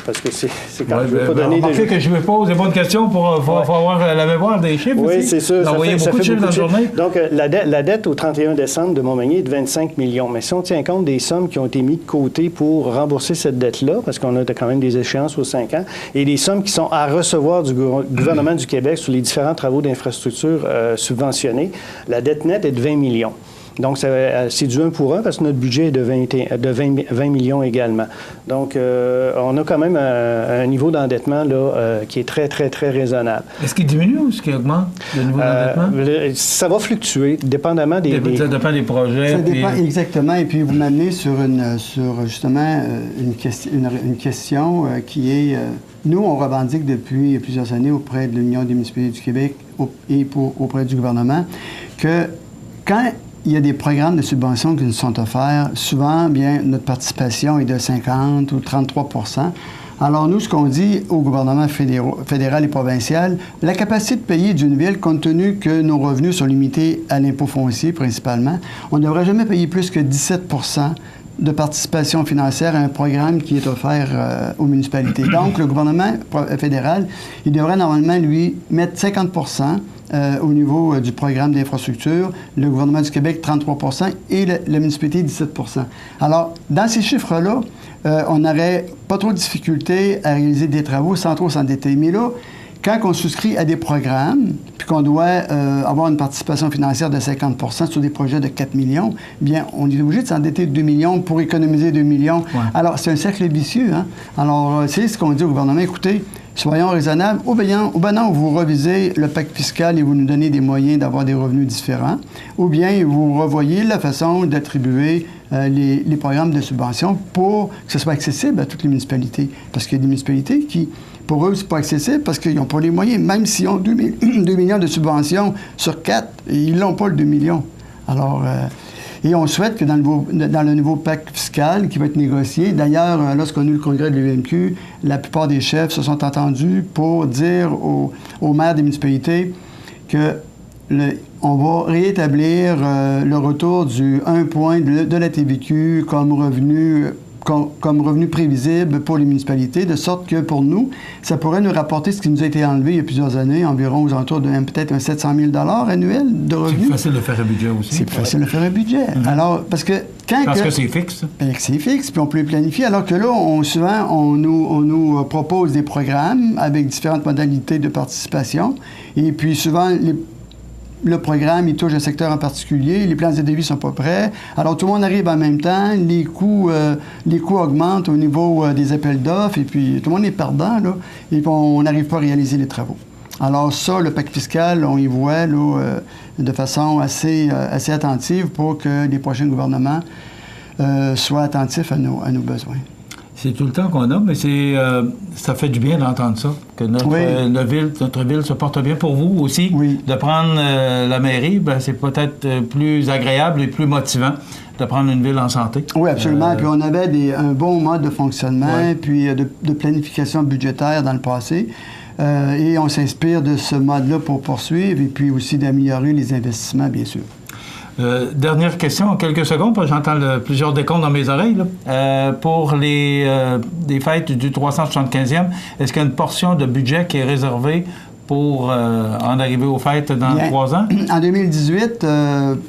parce que c'est quand je ne veux pas donner... Remarquez que je me pose des bonnes questions pour avoir la mémoire des chiffres aussi. Oui, c'est sûr. Ça fait beaucoup de chiffres dans la journée. Donc, la dette au 31 décembre de Montmagny est de 25 millions. Mais si on tient compte des sommes qui ont été mises de côté pour rembourser cette dette-là, parce qu'on a quand même des échéances aux 5 ans, et des sommes qui sont à recevoir du gouvernement du Québec sur les différents travaux d'infrastructure subventionnés, la dette nette est de 20 millions. Donc, c'est du 1 pour 1 parce que notre budget est de 20 millions également. Donc, on a quand même un niveau d'endettement là, qui est très, très, très raisonnable. Est-ce qu'il diminue ou est-ce qu'il augmente, le niveau d'endettement? Ça va fluctuer, dépendamment des... Ça dépend des projets. Ça dépend exactement. Et puis, vous m'amenez sur justement une question qui est... Nous, on revendique depuis plusieurs années auprès de l'Union des municipalités du Québec et auprès du gouvernement que quand il y a des programmes de subvention qui nous sont offerts, souvent, bien, notre participation est de 50 ou 33 %. Alors, nous, ce qu'on dit au gouvernement fédéral et provincial, la capacité de payer d'une ville, compte tenu que nos revenus sont limités à l'impôt foncier principalement, on ne devrait jamais payer plus que 17 % de participation financière à un programme qui est offert aux municipalités. Donc, le gouvernement fédéral, il devrait normalement, lui, mettre 50 au niveau du programme d'infrastructure, le gouvernement du Québec, 33 et la municipalité, 17 Alors, dans ces chiffres-là, on n'aurait pas trop de difficulté à réaliser des travaux sans trop s'endetter. Mais là, quand on souscrit à des programmes, puis qu'on doit avoir une participation financière de 50 sur des projets de 4 millions, bien, on est obligé de s'endetter de 2 millions pour économiser 2 millions. Ouais. Alors, c'est un cercle vicieux, hein? Alors, c'est ce qu'on dit au gouvernement, écoutez, soyons raisonnables. Ou bien vous revisez le pacte fiscal et vous nous donnez des moyens d'avoir des revenus différents, ou bien vous revoyez la façon d'attribuer les programmes de subvention pour que ce soit accessible à toutes les municipalités. Parce qu'il y a des municipalités qui, pour eux, c'est pas accessible parce qu'ils n'ont pas les moyens. Même s'ils ont 2 millions de subventions sur 4, ils n'ont pas le 2 millions. Alors, et on souhaite que dans le nouveau pacte fiscal qui va être négocié, d'ailleurs, lorsqu'on a eu le congrès de l'UMQ, la plupart des chefs se sont entendus pour dire aux maires des municipalités que on va réétablir le retour du 1 point de la TVQ comme revenu prévisible pour les municipalités, de sorte que pour nous, ça pourrait nous rapporter ce qui nous a été enlevé il y a plusieurs années, environ aux alentours de peut-être un 700 000 annuel de revenus. C'est plus facile de faire un budget aussi. C'est plus facile de faire un budget. Alors, parce que c'est fixe. C'est fixe, puis on peut le planifier, alors que là, souvent, on nous propose des programmes avec différentes modalités de participation, et puis souvent, le programme, il touche un secteur en particulier, les plans de devis ne sont pas prêts. Alors, tout le monde arrive en même temps, les coûts augmentent au niveau des appels d'offres, et puis tout le monde est perdant, là, et puis on n'arrive pas à réaliser les travaux. Alors ça, le pacte fiscal, on y voit là, de façon assez attentive pour que les prochains gouvernements soient attentifs à nos besoins. C'est tout le temps qu'on a, mais ça fait du bien d'entendre ça, que notre ville se porte bien. Pour vous aussi, de prendre la mairie, c'est peut-être plus agréable et plus motivant de prendre une ville en santé. Oui, absolument. Puis on avait un bon mode de fonctionnement, puis de planification budgétaire dans le passé. Et on s'inspire de ce mode-là pour poursuivre et puis aussi d'améliorer les investissements, bien sûr. Dernière question, en quelques secondes, parce que j'entends plusieurs décomptes dans mes oreilles. Pour les fêtes du 375e, est-ce qu'il y a une portion de budget qui est réservée pour en arriver aux fêtes dans 3 ans? En 2018,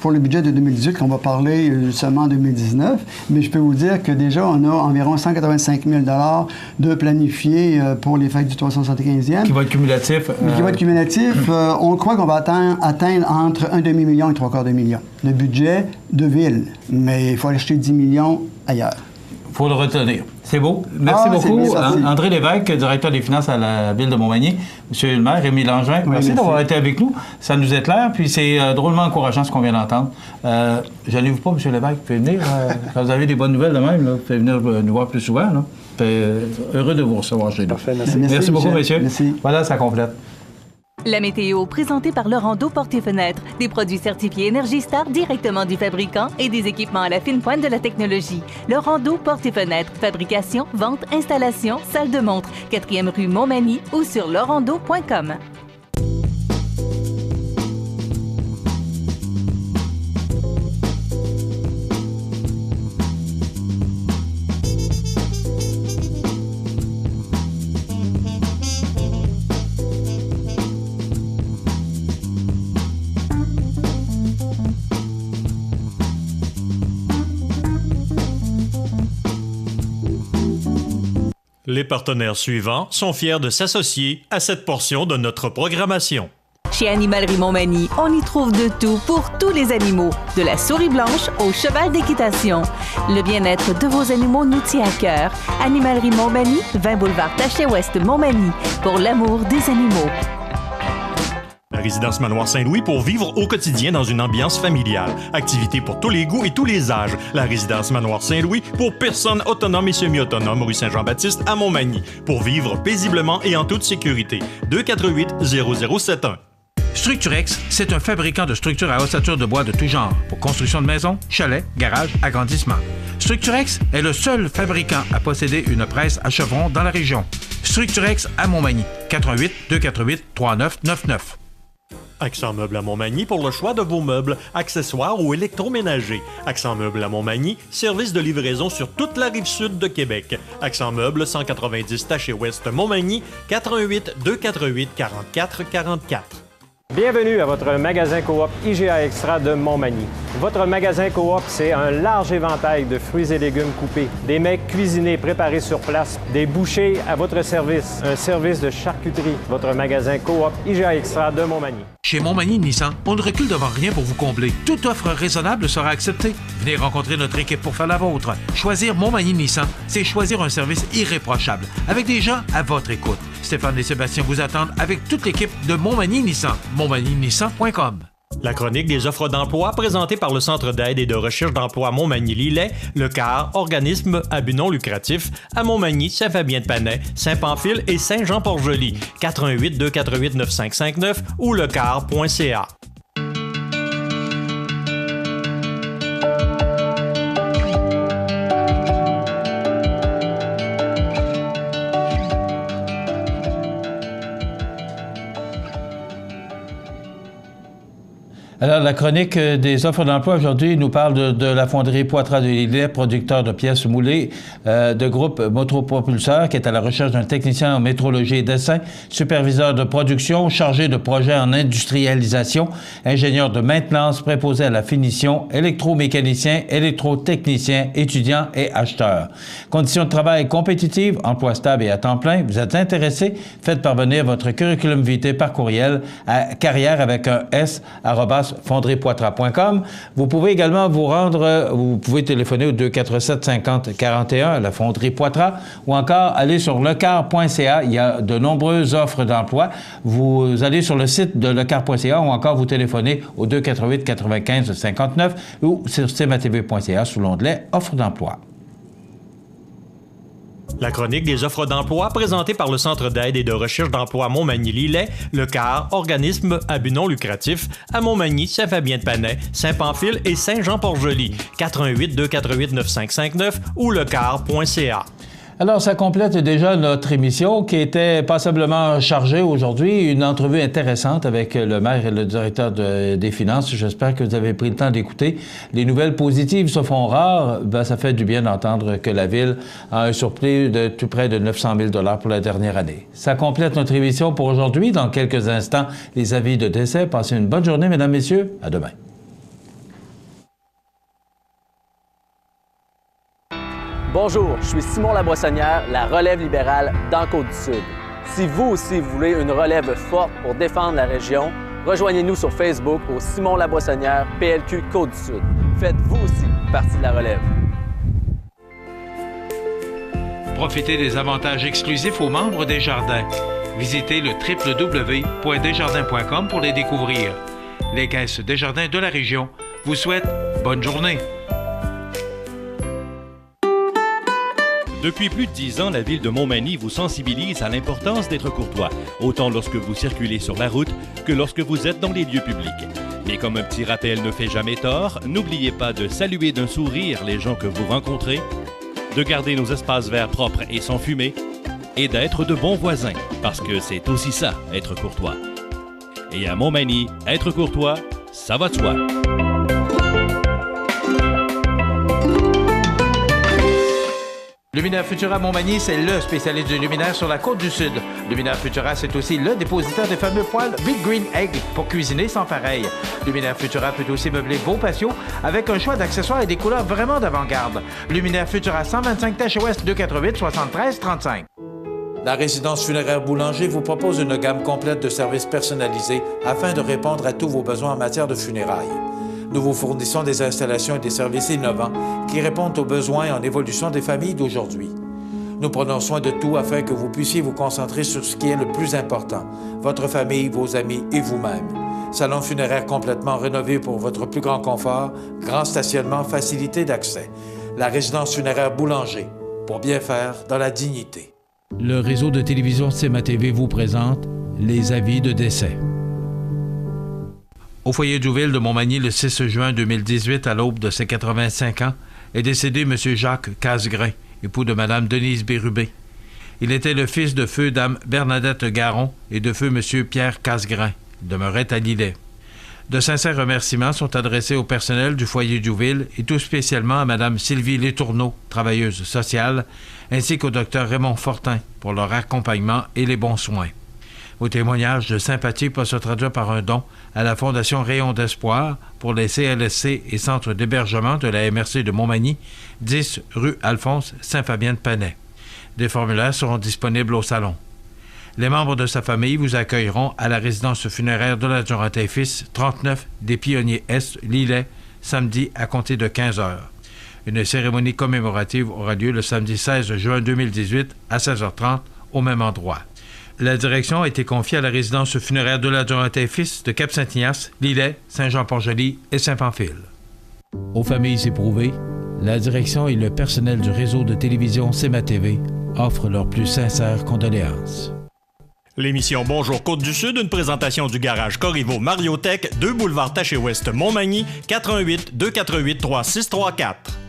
pour le budget de 2018, qu'on va parler seulement en 2019, mais je peux vous dire que déjà, on a environ 185 000 de planifiés pour les fêtes du 375e. Qui va être cumulatif. Qui va être cumulatif. On croit qu'on va atteindre entre 1 demi-million et 3/4 de million de budget de ville. Mais il faut acheter 10 millions ailleurs. Il faut le retenir. C'est beau. Merci beaucoup. André Lévesque, directeur des finances à la Ville de Montmagny. Monsieur le maire, Rémi Langevin, merci d'avoir été avec nous. Ça nous éclaire, puis c'est drôlement encourageant ce qu'on vient d'entendre. Gênez-vous pas, Monsieur Lévesque, vous pouvez venir. Quand vous avez des bonnes nouvelles de même, là, vous pouvez venir nous voir plus souvent. Là. Heureux de vous recevoir chez nous. Parfait, merci beaucoup, messieurs. Merci. Voilà, ça complète. La météo, présentée par Laurando Portes et Fenêtres. Des produits certifiés Énergie Star directement du fabricant et des équipements à la fine pointe de la technologie. Laurando Portes et Fenêtres. Fabrication, vente, installation, salle de montre. 4e rue Montmagny ou sur laurando.com. Les partenaires suivants sont fiers de s'associer à cette portion de notre programmation. Chez Animalerie Montmagny, on y trouve de tout pour tous les animaux, de la souris blanche au cheval d'équitation. Le bien-être de vos animaux nous tient à cœur. Animalerie Montmagny, 20 boulevard Taché-Ouest Montmagny, pour l'amour des animaux. La résidence Manoir Saint-Louis pour vivre au quotidien dans une ambiance familiale. Activités pour tous les goûts et tous les âges. La résidence Manoir Saint-Louis pour personnes autonomes et semi-autonomes, rue Saint-Jean-Baptiste à Montmagny. Pour vivre paisiblement et en toute sécurité. 248-0071. Structurex, c'est un fabricant de structures à ossature de bois de tout genre pour construction de maisons, chalets, garages, agrandissements. Structurex est le seul fabricant à posséder une presse à chevrons dans la région. Structurex à Montmagny, 88-248-3999. Accent Meubles à Montmagny pour le choix de vos meubles, accessoires ou électroménagers. Accent Meubles à Montmagny, service de livraison sur toute la rive sud de Québec. Accent Meubles, 190 Taché Ouest Montmagny, 418 248 44 44. Bienvenue à votre magasin Coop IGA Extra de Montmagny. Votre magasin Coop, c'est un large éventail de fruits et légumes coupés, des mets cuisinés préparés sur place, des bouchées à votre service, un service de charcuterie. Votre magasin Coop IGA Extra de Montmagny. Chez Montmagny Nissan, on ne recule devant rien pour vous combler. Toute offre raisonnable sera acceptée. Venez rencontrer notre équipe pour faire la vôtre. Choisir Montmagny Nissan, c'est choisir un service irréprochable, avec des gens à votre écoute. Stéphane et Sébastien vous attendent avec toute l'équipe de Montmagny Nissan. montmagnynissan.com. La chronique des offres d'emploi présentée par le Centre d'aide et de recherche d'emploi Montmagny-Lillet, le CAR, organisme à but non lucratif, à Montmagny, Saint-Fabien-de-Panay, Saint-Pamphile et Saint-Jean-Port-Joli, 418 248 9559 ou lecar.ca. Alors, la chronique des offres d'emploi aujourd'hui nous parle de la fonderie Poitras de Lillet, producteur de pièces moulées de groupe Motopropulseur, qui est à la recherche d'un technicien en métrologie et dessin, superviseur de production, chargé de projet en industrialisation, ingénieur de maintenance, préposé à la finition, électromécanicien, électrotechnicien, étudiant et acheteur. Conditions de travail compétitives, emploi stable et à temps plein. Vous êtes intéressé? Faites parvenir votre curriculum vitae par courriel à carrière avec un S @fonderiepoitras.com. Vous pouvez également vous rendre, vous pouvez téléphoner au 247 50 41 à la Fonderie Poitras ou encore aller sur lecar.ca. Il y a de nombreuses offres d'emploi. Vous allez sur le site de lecar.ca ou encore vous téléphonez au 248 95 59 ou sur cmatv.ca sous l'onglet Offres d'emploi. La chronique des offres d'emploi présentée par le Centre d'aide et de recherche d'emploi Montmagny-Lillet, le CAR, organisme à but non lucratif, à Montmagny, Saint-Fabien-de-Panay, Saint-Pamphile et Saint-Jean-Port-Joli, 418 248 9559 ou lecar.ca. Alors, ça complète déjà notre émission qui était passablement chargée aujourd'hui. Une entrevue intéressante avec le maire et le directeur des finances. J'espère que vous avez pris le temps d'écouter. Les nouvelles positives se font rares. Ben, ça fait du bien d'entendre que la Ville a un surplus de tout près de 900 000 $ pour la dernière année. Ça complète notre émission pour aujourd'hui. Dans quelques instants, les avis de décès. Passez une bonne journée, mesdames, messieurs. À demain. Bonjour, je suis Simon Laboissonnière, la relève libérale dans Côte-du-Sud. Si vous aussi vous voulez une relève forte pour défendre la région, rejoignez-nous sur Facebook au Simon Laboissonnière PLQ Côte-du-Sud. Faites-vous aussi partie de la relève. Profitez des avantages exclusifs aux membres des Jardins. Visitez le www.desjardins.com pour les découvrir. Les caisses Desjardins de la région vous souhaitent bonne journée. Depuis plus de 10 ans, la Ville de Montmagny vous sensibilise à l'importance d'être courtois, autant lorsque vous circulez sur la route que lorsque vous êtes dans les lieux publics. Mais comme un petit rappel ne fait jamais tort, n'oubliez pas de saluer d'un sourire les gens que vous rencontrez, de garder nos espaces verts propres et sans fumée, et d'être de bons voisins, parce que c'est aussi ça, être courtois. Et à Montmagny, être courtois, ça va de soi. Luminaire Futura Montmagny, c'est le spécialiste du luminaire sur la Côte-du-Sud. Luminaire Futura, c'est aussi le dépositaire des fameux poêles Big Green Egg pour cuisiner sans pareil. Luminaire Futura peut aussi meubler vos patios avec un choix d'accessoires et des couleurs vraiment d'avant-garde. Luminaire Futura, 125 Taché Ouest, 248 73 35. La résidence funéraire Boulanger vous propose une gamme complète de services personnalisés afin de répondre à tous vos besoins en matière de funérailles. Nous vous fournissons des installations et des services innovants qui répondent aux besoins en évolution des familles d'aujourd'hui. Nous prenons soin de tout afin que vous puissiez vous concentrer sur ce qui est le plus important, votre famille, vos amis et vous-même. Salon funéraire complètement rénové pour votre plus grand confort, grand stationnement, facilité d'accès. La résidence funéraire Boulanger, pour bien faire dans la dignité. Le réseau de télévision CMA-TV vous présente les avis de décès. Au foyer Jouville de Montmagny, le 6 juin 2018, à l'aube de ses 85 ans, est décédé M. Jacques Casgrain, époux de Mme Denise Bérubé. Il était le fils de feu Dame Bernadette Garon et de feu M. Pierre Casgrain, demeurait à Lillet. De sincères remerciements sont adressés au personnel du foyer Diouville et tout spécialement à Mme Sylvie Letourneau, travailleuse sociale, ainsi qu'au Dr Raymond Fortin pour leur accompagnement et les bons soins. Vos témoignages de sympathie peuvent se traduire par un don à la Fondation Rayon d'Espoir pour les CLSC et centres d'hébergement de la MRC de Montmagny, 10 rue Alphonse Saint-Fabien-de-Panay. Des formulaires seront disponibles au salon. Les membres de sa famille vous accueilleront à la résidence funéraire de l'adjoint et fils, 39 des Pionniers Est, Lillet, samedi à compter de 15 heures. Une cérémonie commémorative aura lieu le samedi 16 juin 2018 à 16h30 au même endroit. La direction a été confiée à la résidence funéraire de l'adjoint et fils de Cap-Saint-Ignace, Lillet, Saint-Jean-Port-Joli et Saint-Pamphile. Aux familles éprouvées, la direction et le personnel du réseau de télévision CMA-TV offrent leurs plus sincères condoléances. L'émission Bonjour Côte-du-Sud, une présentation du garage Corriveau Mariotech, 2 boulevard Taché-Ouest Montmagny, 418 248 3634.